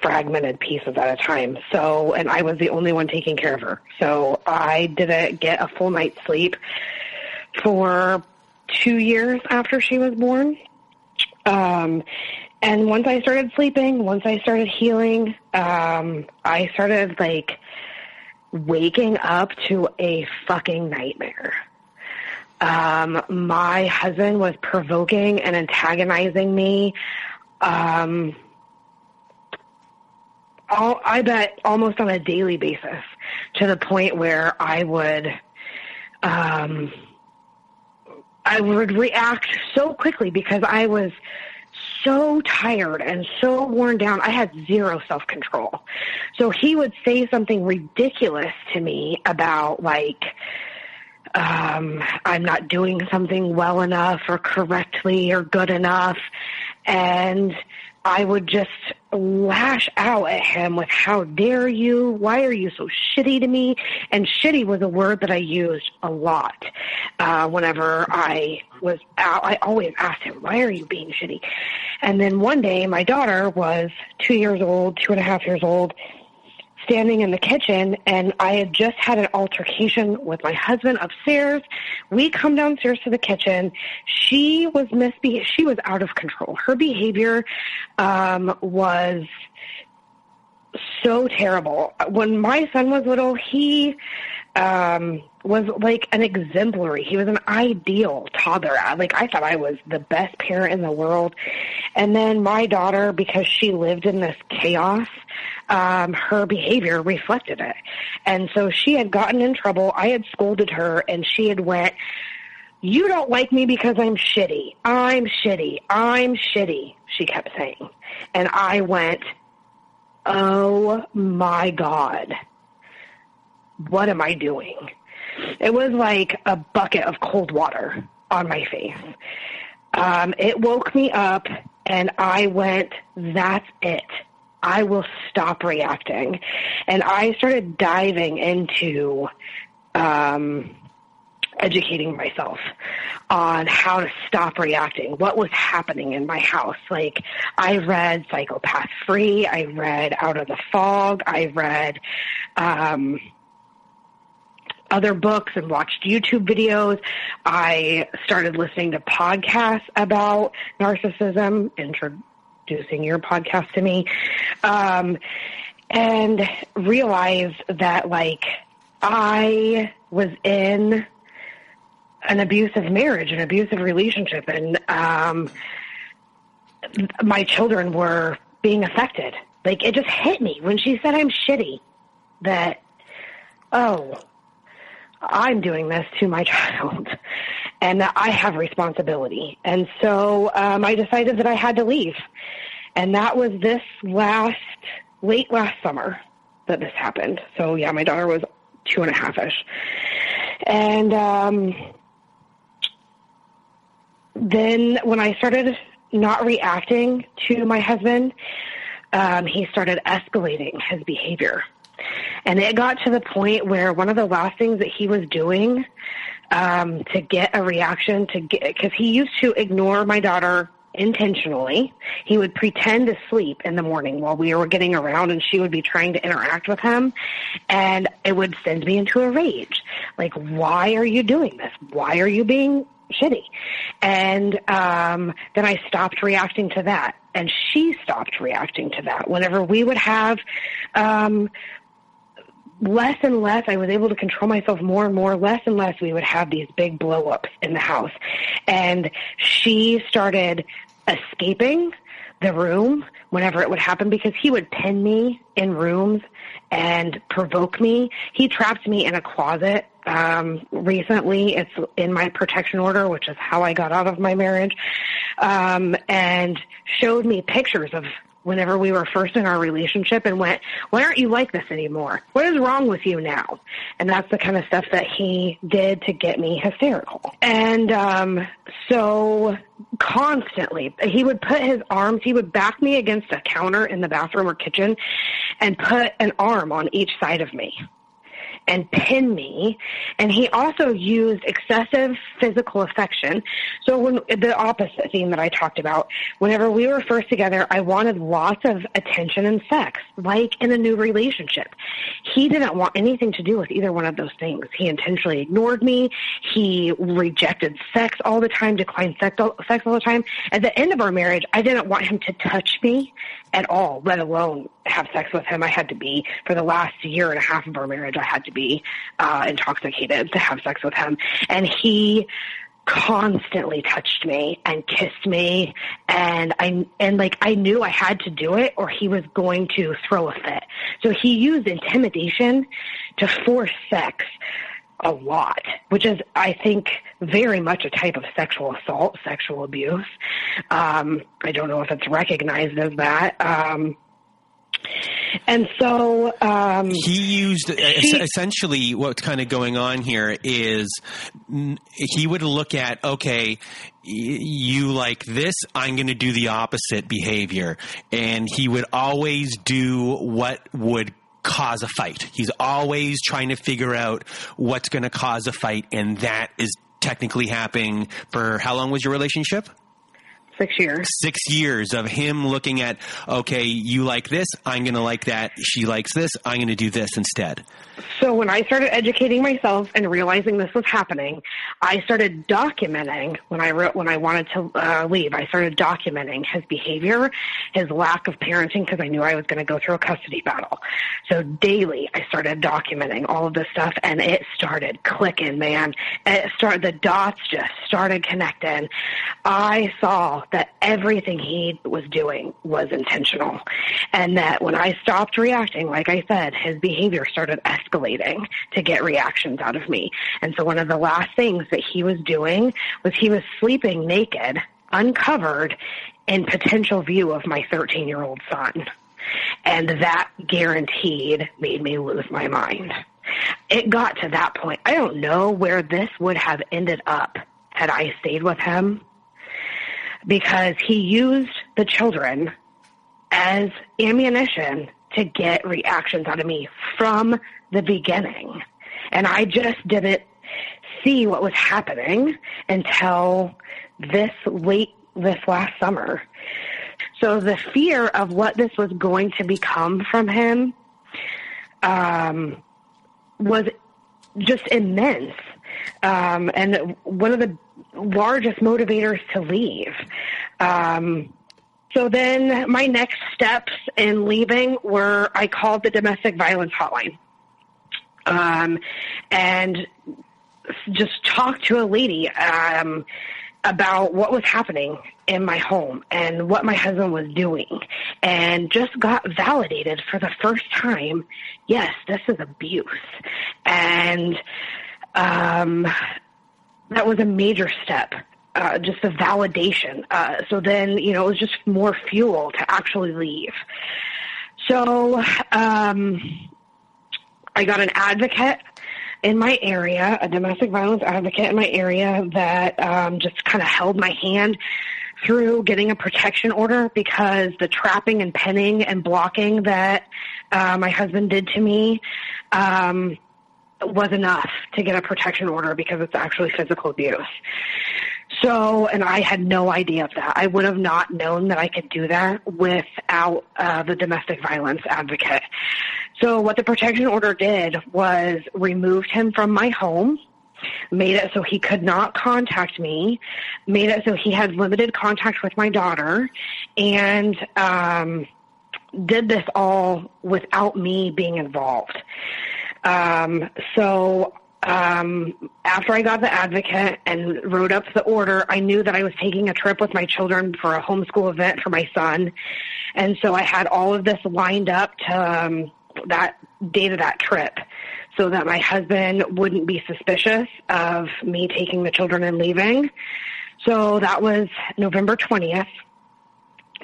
fragmented pieces at a time. So, and I was the only one taking care of her. So I didn't get a full night's sleep for 2 years after she was born. And once I started sleeping, once I started healing, I started waking up to a fucking nightmare. My husband was provoking and antagonizing me. I bet almost on a daily basis, to the point where I would react so quickly because I was so tired and so worn down. I had zero self-control. So he would say something ridiculous to me about I'm not doing something well enough or correctly or good enough. And I would just lash out at him with, how dare you? Why are you so shitty to me? And shitty was a word that I used a lot. Whenever I was out, I always asked him, why are you being shitty? And then one day my daughter was 2.5 years old, standing in the kitchen, and I had just had an altercation with my husband upstairs. We come downstairs to the kitchen. She was she was out of control. Her behavior was so terrible. When my son was little, he was like an exemplary. He was an ideal toddler. I thought I was the best parent in the world. And then my daughter, because she lived in this chaos, her behavior reflected it. And so she had gotten in trouble. I had scolded her, and she had went, you don't like me because I'm shitty. I'm shitty. I'm shitty, she kept saying. And I went, oh my God, what am I doing? It was like a bucket of cold water on my face. It woke me up, and I went, that's it. I will stop reacting. And I started diving into educating myself on how to stop reacting, what was happening in my house. I read Psychopath Free, I read Out of the Fog, I read other books and watched YouTube videos. I started listening to podcasts about narcissism, introducing your podcast to me, and realized that I was in an abusive marriage, an abusive relationship, and my children were being affected. It just hit me when she said I'm shitty, that, oh, I'm doing this to my child, and that I have responsibility. And so I decided that I had to leave. And that was late last summer that this happened. So, yeah, my daughter was 2.5-ish. And then when I started not reacting to my husband, he started escalating his behavior. And it got to the point where one of the last things that he was doing to get a reaction, because he used to ignore my daughter intentionally. He would pretend to sleep in the morning while we were getting around, and she would be trying to interact with him, and it would send me into a rage. Like, why are you doing this? Why are you being shitty? And then I stopped reacting to that, and she stopped reacting to that. Whenever we would have less and less, I was able to control myself more and more, less and less, we would have these big blow-ups in the house. And she started escaping the room whenever it would happen, because he would pin me in rooms and provoke me. He trapped me in a closet recently. It's in my protection order, which is how I got out of my marriage, and showed me pictures of whenever we were first in our relationship and went, why aren't you like this anymore? What is wrong with you now? And that's the kind of stuff that he did to get me hysterical. And so constantly, he would put his arms, he would back me against a counter in the bathroom or kitchen and put an arm on each side of me and pin me. And he also used excessive physical affection. So when the opposite theme that I talked about, whenever we were first together, I wanted lots of attention and sex, like in a new relationship. He didn't want anything to do with either one of those things. He intentionally ignored me. He rejected sex all the time, declined sex all the time. At the end of our marriage, I didn't want him to touch me at all, let alone have sex with him. I had to be, for the last year and a half of our marriage, I had to be intoxicated to have sex with him. And he constantly touched me and kissed me, and I knew I had to do it or he was going to throw a fit. So he used intimidation to force sex a lot, which is, I think, very much a type of sexual assault, sexual abuse. I don't know if it's recognized as that. And so he used essentially what's kind of going on here is he would look at, okay, you like this, I'm going to do the opposite behavior. And he would always do what would cause a fight. He's always trying to figure out what's going to cause a fight. And that is technically happening for how long was your relationship? 6 years. 6 years of him looking at, okay, you like this, I'm going to like that. She likes this, I'm going to do this instead. So when I started educating myself and realizing this was happening, I started documenting when I wanted to leave. I started documenting his behavior, his lack of parenting, because I knew I was going to go through a custody battle. So daily, I started documenting all of this stuff, and it started clicking, man. The dots just started connecting. I saw that everything he was doing was intentional, and that when I stopped reacting, like I said, his behavior started escalating to get reactions out of me. And so one of the last things that he was doing was he was sleeping naked, uncovered, in potential view of my 13-year-old son. And that guaranteed made me lose my mind. It got to that point. I don't know where this would have ended up had I stayed with him, because he used the children as ammunition to get reactions out of me from the beginning. And I just didn't see what was happening until this last summer. So the fear of what this was going to become from him was just immense. And one of the largest motivators to leave. So then my next steps in leaving were I called the domestic violence hotline and just talked to a lady about what was happening in my home and what my husband was doing, and just got validated for the first time. Yes, this is abuse. And that was a major step, just a validation. So then, it was just more fuel to actually leave. So I got an advocate in my area, a domestic violence advocate in my area that just kind of held my hand through getting a protection order, because the trapping and pinning and blocking that my husband did to me was enough to get a protection order because it's actually physical abuse. So, and I had no idea of that. I would have not known that I could do that without the domestic violence advocate. So what the protection order did was removed him from my home, made it so he could not contact me, made it so he had limited contact with my daughter, and did this all without me being involved. After I got the advocate and wrote up the order, I knew that I was taking a trip with my children for a homeschool event for my son. And so I had all of this lined up to that date of that trip so that my husband wouldn't be suspicious of me taking the children and leaving. So that was November 20th.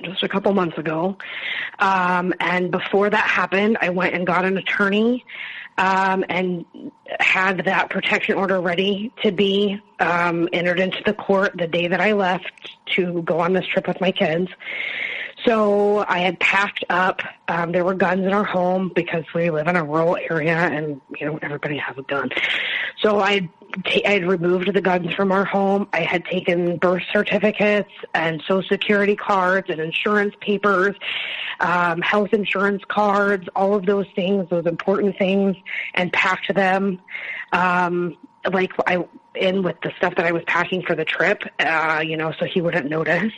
Just a couple months ago. And before that happened, I went and got an attorney and had that protection order ready to be entered into the court the day that I left to go on this trip with my kids. So I had packed up. There were guns in our home because we live in a rural area and, you know, everybody has a gun. So I had removed the guns from our home. I had taken birth certificates and Social Security cards and insurance papers, health insurance cards, all of those things, those important things, and packed them in with the stuff that I was packing for the trip, so he wouldn't notice.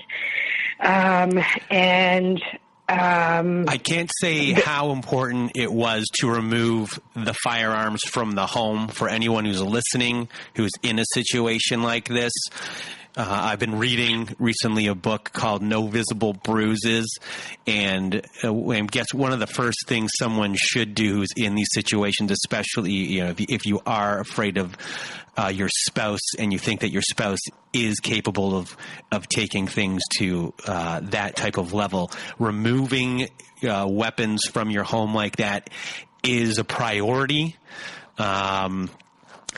I can't say how important it was to remove the firearms from the home for anyone who's listening, who's in a situation like this. I've been reading recently a book called No Visible Bruises, and I guess one of the first things someone should do who's in these situations, especially if you are afraid of your spouse and you think that your spouse is capable of taking things to that type of level, removing weapons from your home like that is a priority.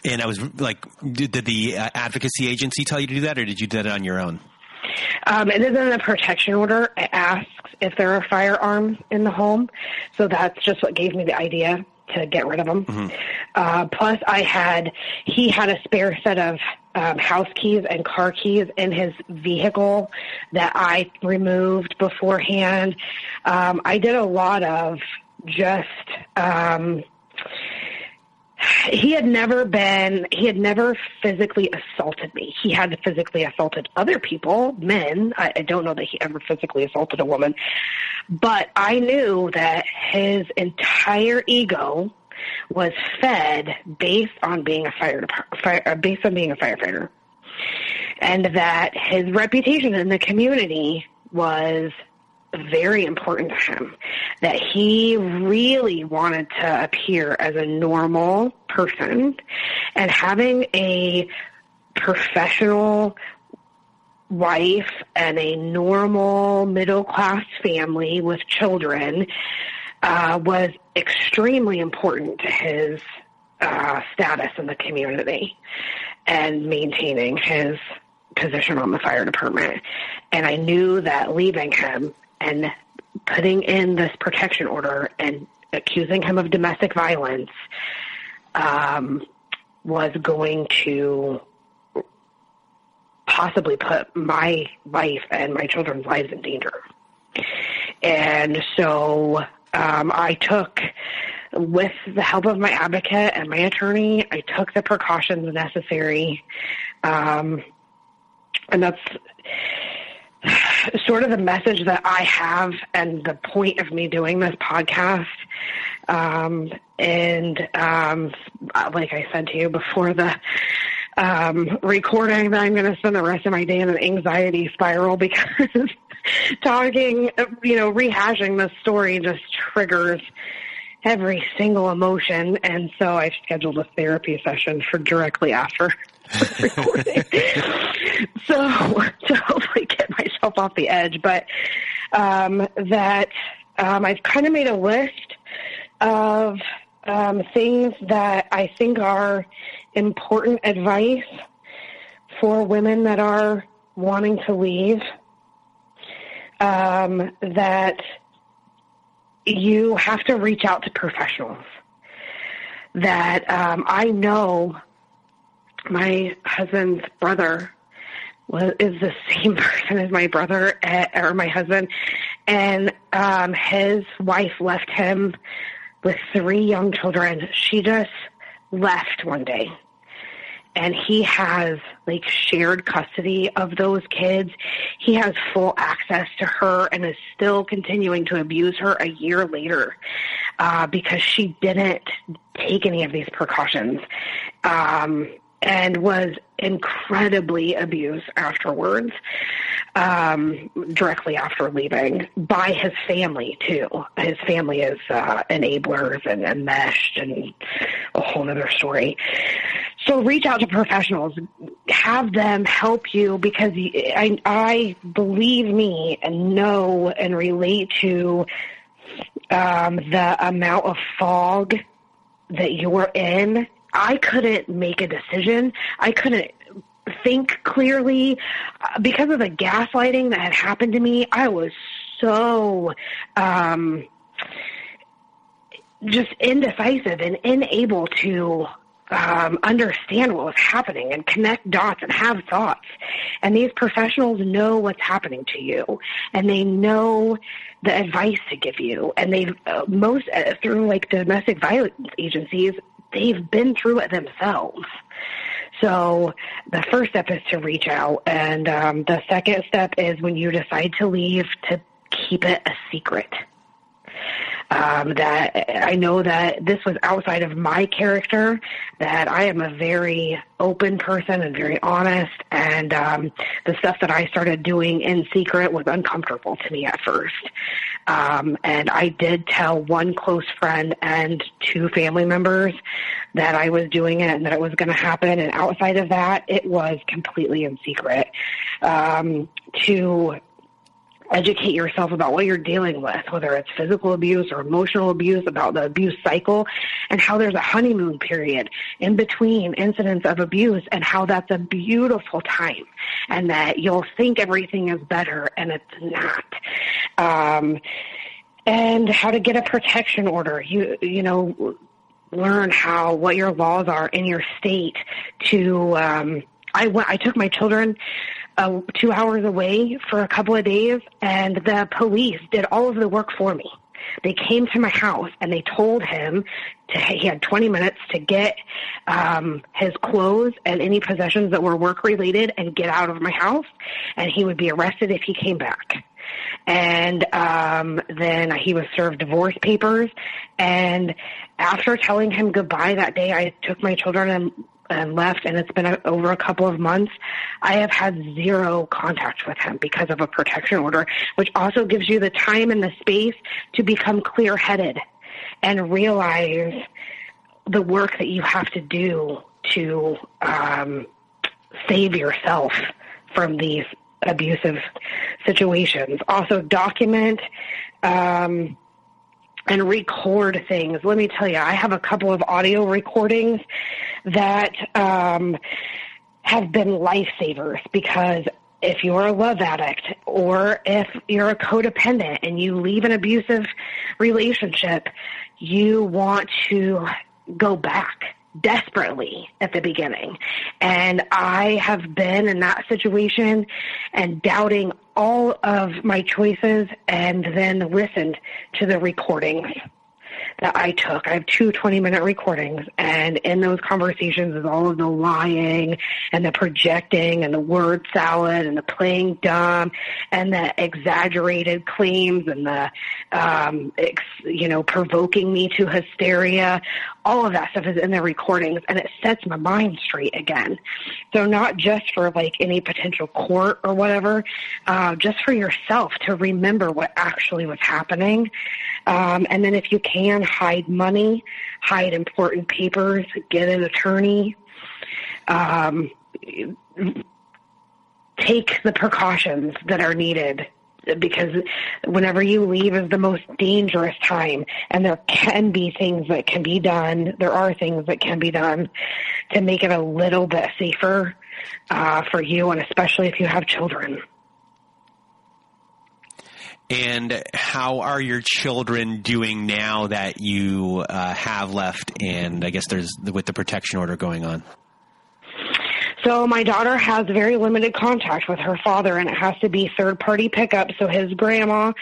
And I was like, did the advocacy agency tell you to do that, or did you do that on your own? It is in the protection order. It asks if there are firearms in the home. So that's just what gave me the idea to get rid of them. Mm-hmm. Plus, he had a spare set of house keys and car keys in his vehicle that I removed beforehand. I did a lot of just... He had never physically assaulted me. He had physically assaulted other people, men. I don't know that he ever physically assaulted a woman, but I knew that his entire ego was fed based on being a firefighter, and that his reputation in the community was very important to him, that he really wanted to appear as a normal person, and having a professional wife and a normal middle-class family with children was extremely important to his status in the community and maintaining his position on the fire department. And I knew that leaving him and putting in this protection order and accusing him of domestic violence was going to possibly put my life and my children's lives in danger. And so I took, with the help of my advocate and my attorney, I took the precautions necessary. And that's sort of the message that I have and the point of me doing this podcast. Like I said to you before the recording, that I'm going to spend the rest of my day in an anxiety spiral because talking, rehashing this story just triggers every single emotion. And so I scheduled a therapy session for directly after recording. So to hopefully get myself off the edge, but I've kind of made a list of things that I think are important advice for women that are wanting to leave, that you have to reach out to professionals, that I know my husband's brother is the same person as my brother or my husband, and his wife left him with 3 young children. She just left one day, and he has like shared custody of those kids. He has full access to her and is still continuing to abuse her a year later because she didn't take any of these precautions. And was incredibly abused afterwards, directly after leaving, by his family, too. His family is enablers and enmeshed and a whole other story. So reach out to professionals. Have them help you, because I believe me and know and relate to the amount of fog that you're in. I couldn't make a decision. I couldn't think clearly because of the gaslighting that had happened to me. I was so just indecisive and unable to understand what was happening and connect dots and have thoughts. And these professionals know what's happening to you, and they know the advice to give you. And they've through like domestic violence agencies, they've been through it themselves. So the first step is to reach out. And the second step is, when you decide to leave, to keep it a secret. That I know that this was outside of my character, that I am a very open person and very honest, and the stuff that I started doing in secret was uncomfortable to me at first. And I did tell one close friend and 2 family members that I was doing it and that it was going to happen, and outside of that, it was completely in secret. To educate yourself about what you're dealing with, whether it's physical abuse or emotional abuse, about the abuse cycle, and how there's a honeymoon period in between incidents of abuse, and how that's a beautiful time, and that you'll think everything is better and it's not. And how to get a protection order. You know, learn what your laws are in your state. I took my children 2 hours away for a couple of days, and the police did all of the work for me. They came to my house and they told him he had 20 minutes to get his clothes and any possessions that were work related and get out of my house, and he would be arrested if he came back. And then he was served divorce papers. And after telling him goodbye that day, I took my children and left, and it's been over a couple of months. I have had 0 contact with him because of a protection order, which also gives you the time and the space to become clear-headed and realize the work that you have to do to save yourself from these abusive situations. Also document and record things. Let me tell you, I have a couple of audio recordings that have been lifesavers, because if you're a love addict or if you're a codependent and you leave an abusive relationship, you want to go back desperately at the beginning. And I have been in that situation and doubting all of my choices, and then listened to the recordings that I took. I have 2 20-minute recordings, and in those conversations is all of the lying and the projecting and the word salad and the playing dumb and the exaggerated claims and the, provoking me to hysteria. All of that stuff is in the recordings, and it sets my mind straight again. So not just for like any potential court or whatever, just for yourself to remember what actually was happening. And then if you can, hide money, hide important papers, get an attorney, take the precautions that are needed, because whenever you leave is the most dangerous time, and there can be things that can be done. There are things that can be done to make it a little bit safer for you, and especially if you have children. And how are your children doing now that you have left, and I guess there's with the protection order going on? So my daughter has very limited contact with her father, and it has to be third-party pickup. So his grandma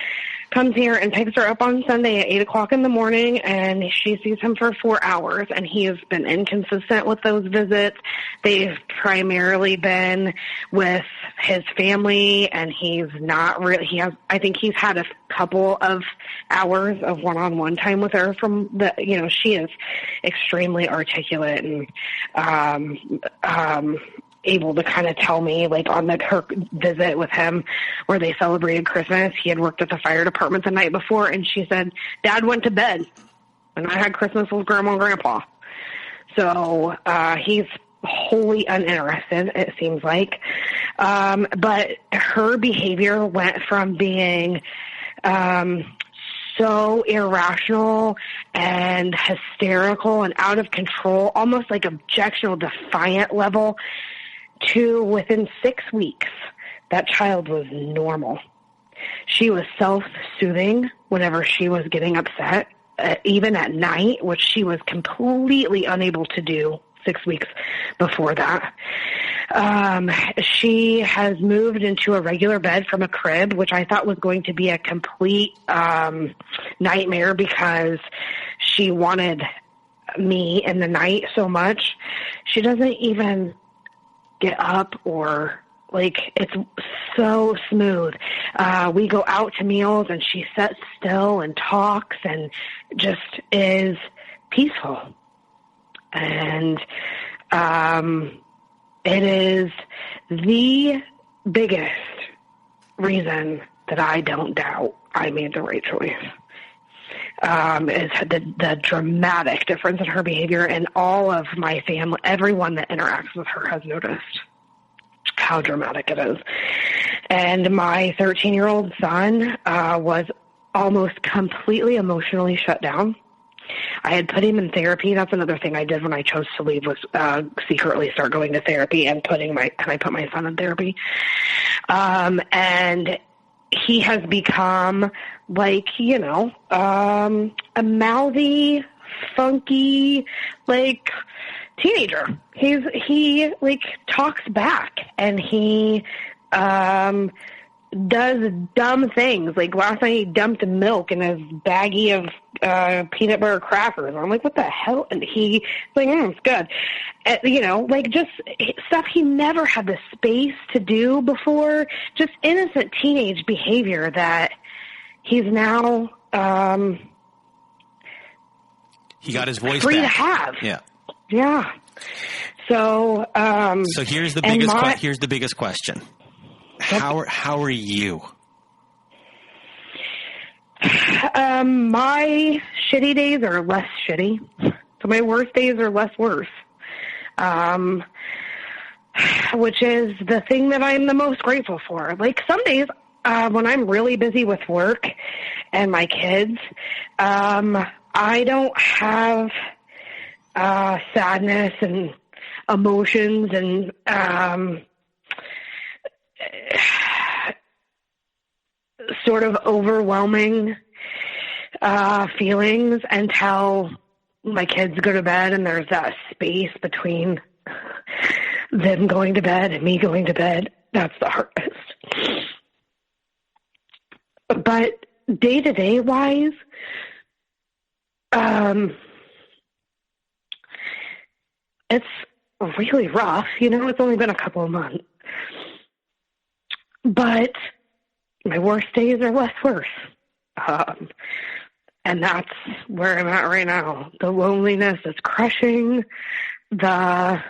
comes here and picks her up on Sunday at 8 o'clock in the morning, and she sees him for 4 hours, and he has been inconsistent with those visits. They've primarily been with his family, and he's not really, I think he's had a couple of hours of one-on-one time with her from the, she is extremely articulate and, able to kind of tell me, like on her visit with him where they celebrated Christmas, he had worked at the fire department the night before, and she said, Dad went to bed and I had Christmas with Grandma and Grandpa. So he's wholly uninterested, it seems like. But her behavior went from being so irrational and hysterical and out of control, almost like objectional, defiant level, to within 6 weeks, that child was normal. She was self-soothing whenever she was getting upset, even at night, which she was completely unable to do 6 weeks before that. She has moved into a regular bed from a crib, which I thought was going to be a complete nightmare because she wanted me in the night so much. She doesn't even get up or, like, it's so smooth. We go out to meals and she sits still and talks and just is peaceful. And it is the biggest reason that I don't doubt I made the right choice. Is the dramatic difference in her behavior, and all of my family, everyone that interacts with her has noticed how dramatic it is. And my 13-year-old son was almost completely emotionally shut down. I had put him in therapy. That's another thing I did when I chose to leave, was secretly start going to therapy and I put my son in therapy. And he has become like, a mouthy, funky, like, teenager. He like talks back, and he does dumb things. Like last night he dumped milk in his baggie of peanut butter crackers. I'm like, what the hell? And he's like, it's good. Like just stuff he never had the space to do before. Just innocent teenage behavior that he's now he got his voice free back. to have. Yeah. So here's the biggest question. How are you? My shitty days are less shitty. So my worst days are less worse. Which is the thing that I'm the most grateful for. Like some days, when I'm really busy with work and my kids, I don't have sadness and emotions and sort of overwhelming feelings until my kids go to bed, and there's that space between them going to bed and me going to bed. That's the hardest. But day-to-day wise, it's really rough. It's only been a couple of months. But my worst days are less worse. And that's where I'm at right now. The loneliness is crushing. The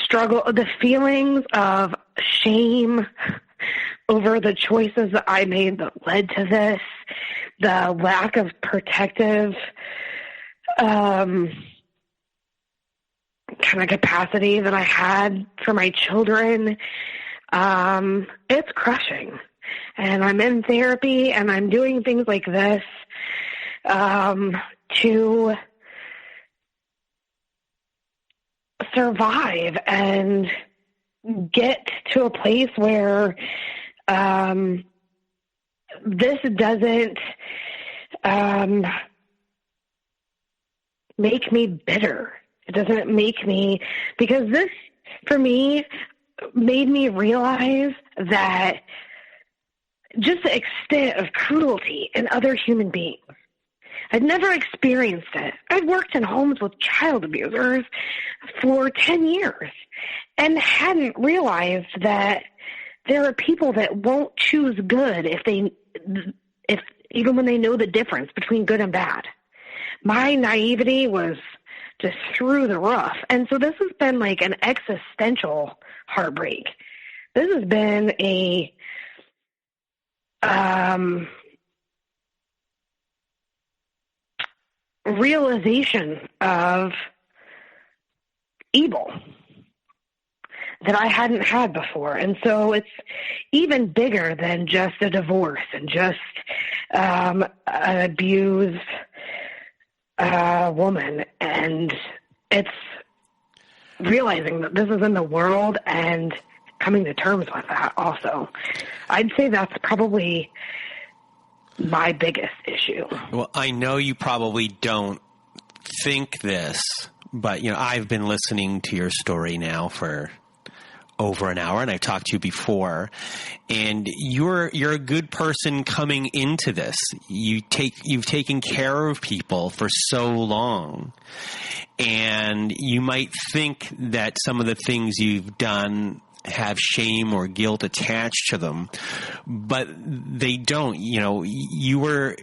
struggle, the feelings of shame over the choices that I made that led to this, the lack of protective kind of capacity that I had for my children, it's crushing. And I'm in therapy, and I'm doing things like this to survive and get to a place where this doesn't make me bitter. It doesn't make me, because this, for me, made me realize that just the extent of cruelty in other human beings. I'd never experienced it. I'd worked in homes with child abusers for 10 years and hadn't realized that there are people that won't choose good if even when they know the difference between good and bad. My naivety was just through the roof. And so this has been like an existential heartbreak. This has been a realization of evil that I hadn't had before. And so it's even bigger than just a divorce and just an abused woman. And it's realizing that this is in the world and coming to terms with that also. I'd say that's probably my biggest issue. Well, I know you probably don't think this, but, you know, I've been listening to your story now for over an hour, and I've talked to you before, and you're a good person coming into this. You've taken care of people for so long, and you might think that some of the things you've done have shame or guilt attached to them, but they don't. You know, you were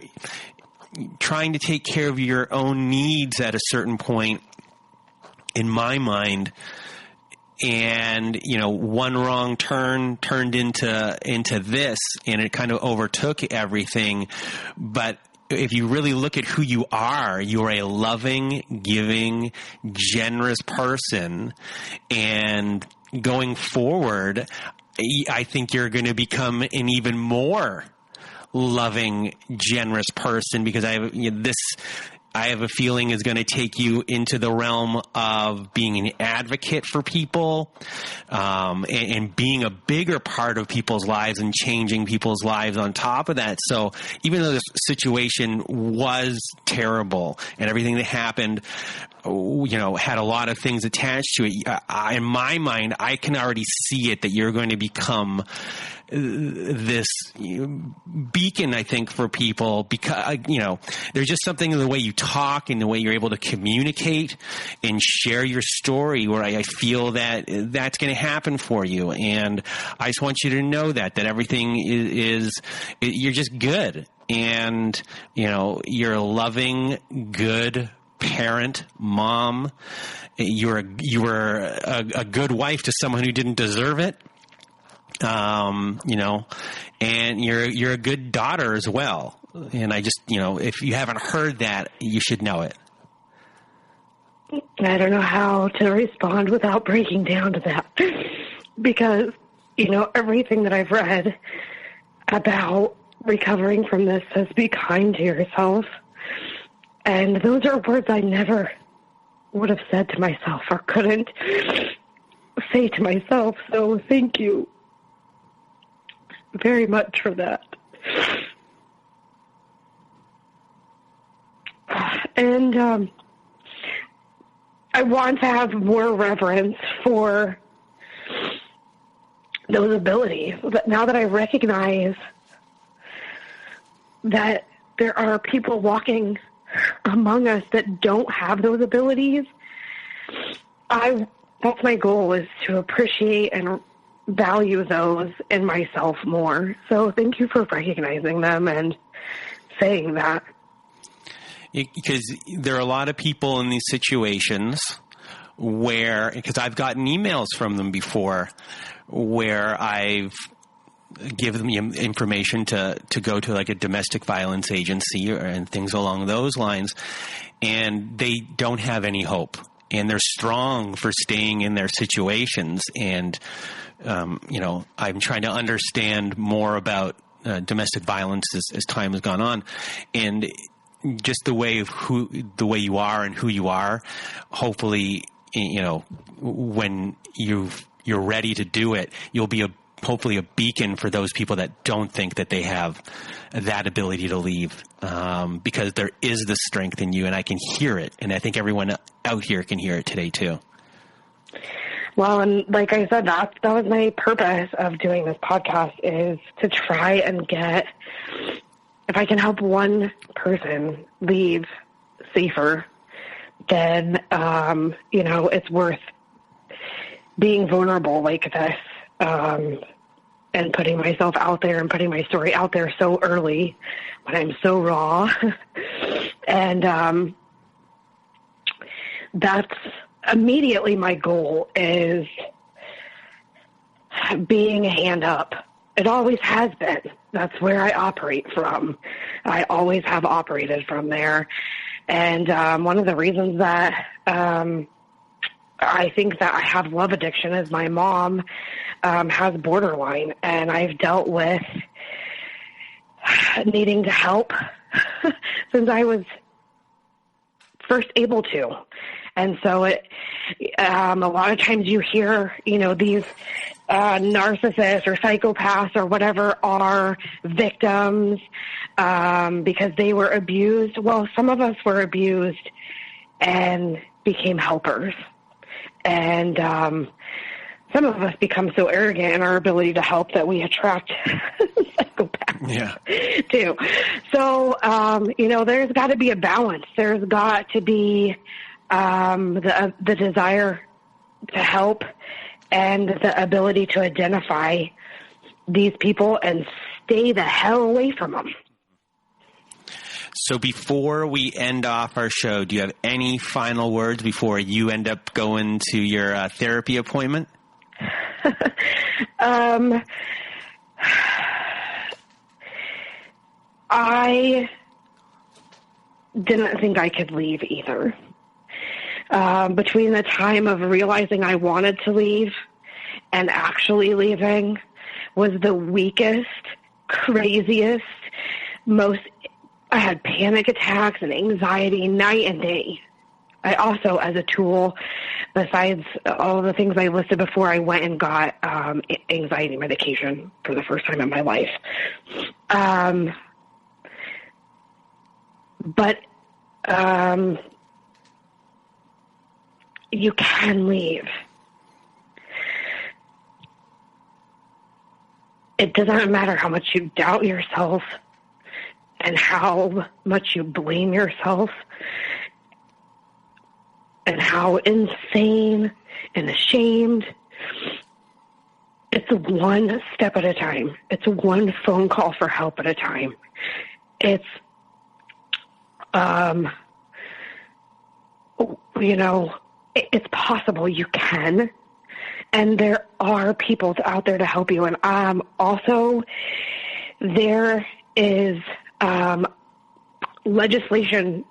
trying to take care of your own needs at a certain point, in my mind, and, you know, one wrong turn turned into this, and it kind of overtook everything. But if you really look at who you are a loving, giving, generous person, and going forward, I think you're going to become an even more loving, generous person, because I have a feeling is going to take you into the realm of being an advocate for people, and being a bigger part of people's lives and changing people's lives on top of that. So even though this situation was terrible and everything that happened, you know, had a lot of things attached to it, in my mind, I can already see it, that you're going to become this beacon, I think, for people, because, you know, there's just something in the way you talk and the way you're able to communicate and share your story where I feel that that's going to happen for you. And I just want you to know that everything is you're just good. And, you know, you're a loving, good parent, mom. You were a good wife to someone who didn't deserve it. You know, and you're a good daughter as well. And I just, you know, if you haven't heard that, you should know it. I don't know how to respond without breaking down to that, because, you know, everything that I've read about recovering from this says be kind to yourself. And those are words I never would have said to myself or couldn't say to myself. So thank you very much for that. And I want to have more reverence for those abilities. But now that I recognize that there are people walking among us that don't have those abilities, that's my goal, is to appreciate and value those in myself more. So thank you for recognizing them and saying that. Because there are a lot of people in these situations where, because I've gotten emails from them before, where I've given them information to go to like a domestic violence agency and things along those lines, and they don't have any hope, and they're strong for staying in their situations. And you know, I'm trying to understand more about domestic violence as time has gone on, and just the way you are and who you are. Hopefully, you know, when you've you're ready to do it, you'll be hopefully a beacon for those people that don't think that they have that ability to leave, because there is the strength in you, and I can hear it. And I think everyone out here can hear it today too. Well, and like I said, that was my purpose of doing this podcast, is to try and get, if I can help one person leave safer, then, it's worth being vulnerable like this, and putting myself out there and putting my story out there so early when I'm so raw. And that's immediately my goal, is being a hand up. It always has been. That's where I operate from. I always have operated from there. And one of the reasons that I think that I have love addiction is my mom has borderline, and I've dealt with needing to help since I was first able to. And so a lot of times you hear, these narcissists or psychopaths or whatever are victims because they were abused. Well, some of us were abused and became helpers. And some of us become so arrogant in our ability to help that we attract psychopaths too. So, there's got to be a balance. There's got to be the desire to help and the ability to identify these people and stay the hell away from them. So before we end off our show, do you have any final words before you end up going to your therapy appointment? I didn't think I could leave either. Between the time of realizing I wanted to leave and actually leaving was the weakest, craziest, I had panic attacks and anxiety night and day. I also, as a tool, besides all the things I listed before, I went and got anxiety medication for the first time in my life. But you can leave. It doesn't matter how much you doubt yourself and how much you blame yourself and how insane and ashamed. It's one step at a time. It's one phone call for help at a time. It's, it's possible you can. And there are people out there to help you. And also, there is legislation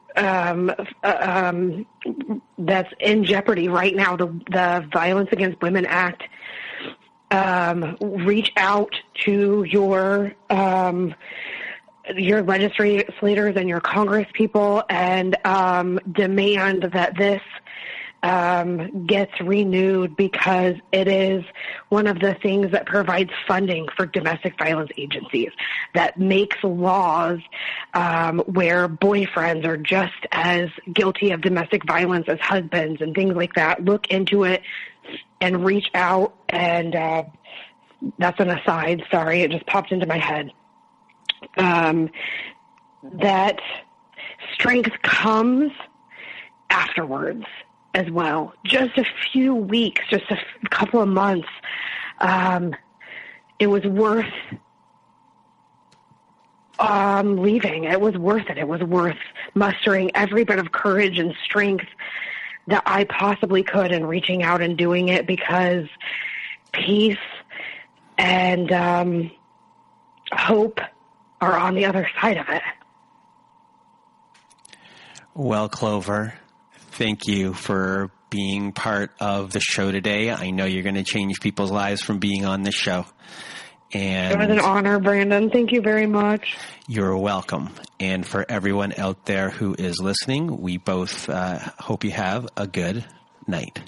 that's in jeopardy right now, the Violence Against Women Act. Reach out to your legislators and your Congress people and demand that this gets renewed, because it is one of the things that provides funding for domestic violence agencies, that makes laws where boyfriends are just as guilty of domestic violence as husbands and things like that. Look into it and reach out. And that's an aside. Sorry, it just popped into my head. That strength comes afterwards as well. Just a few weeks, just a couple of months. It was worth leaving. It was worth it. It was worth mustering every bit of courage and strength that I possibly could and reaching out and doing it, because peace and hope are on the other side of it. Well, Clover, thank you for being part of the show today. I know you're going to change people's lives from being on this show. And it was an honor, Brandon. Thank you very much. You're welcome. And for everyone out there who is listening, we both hope you have a good night.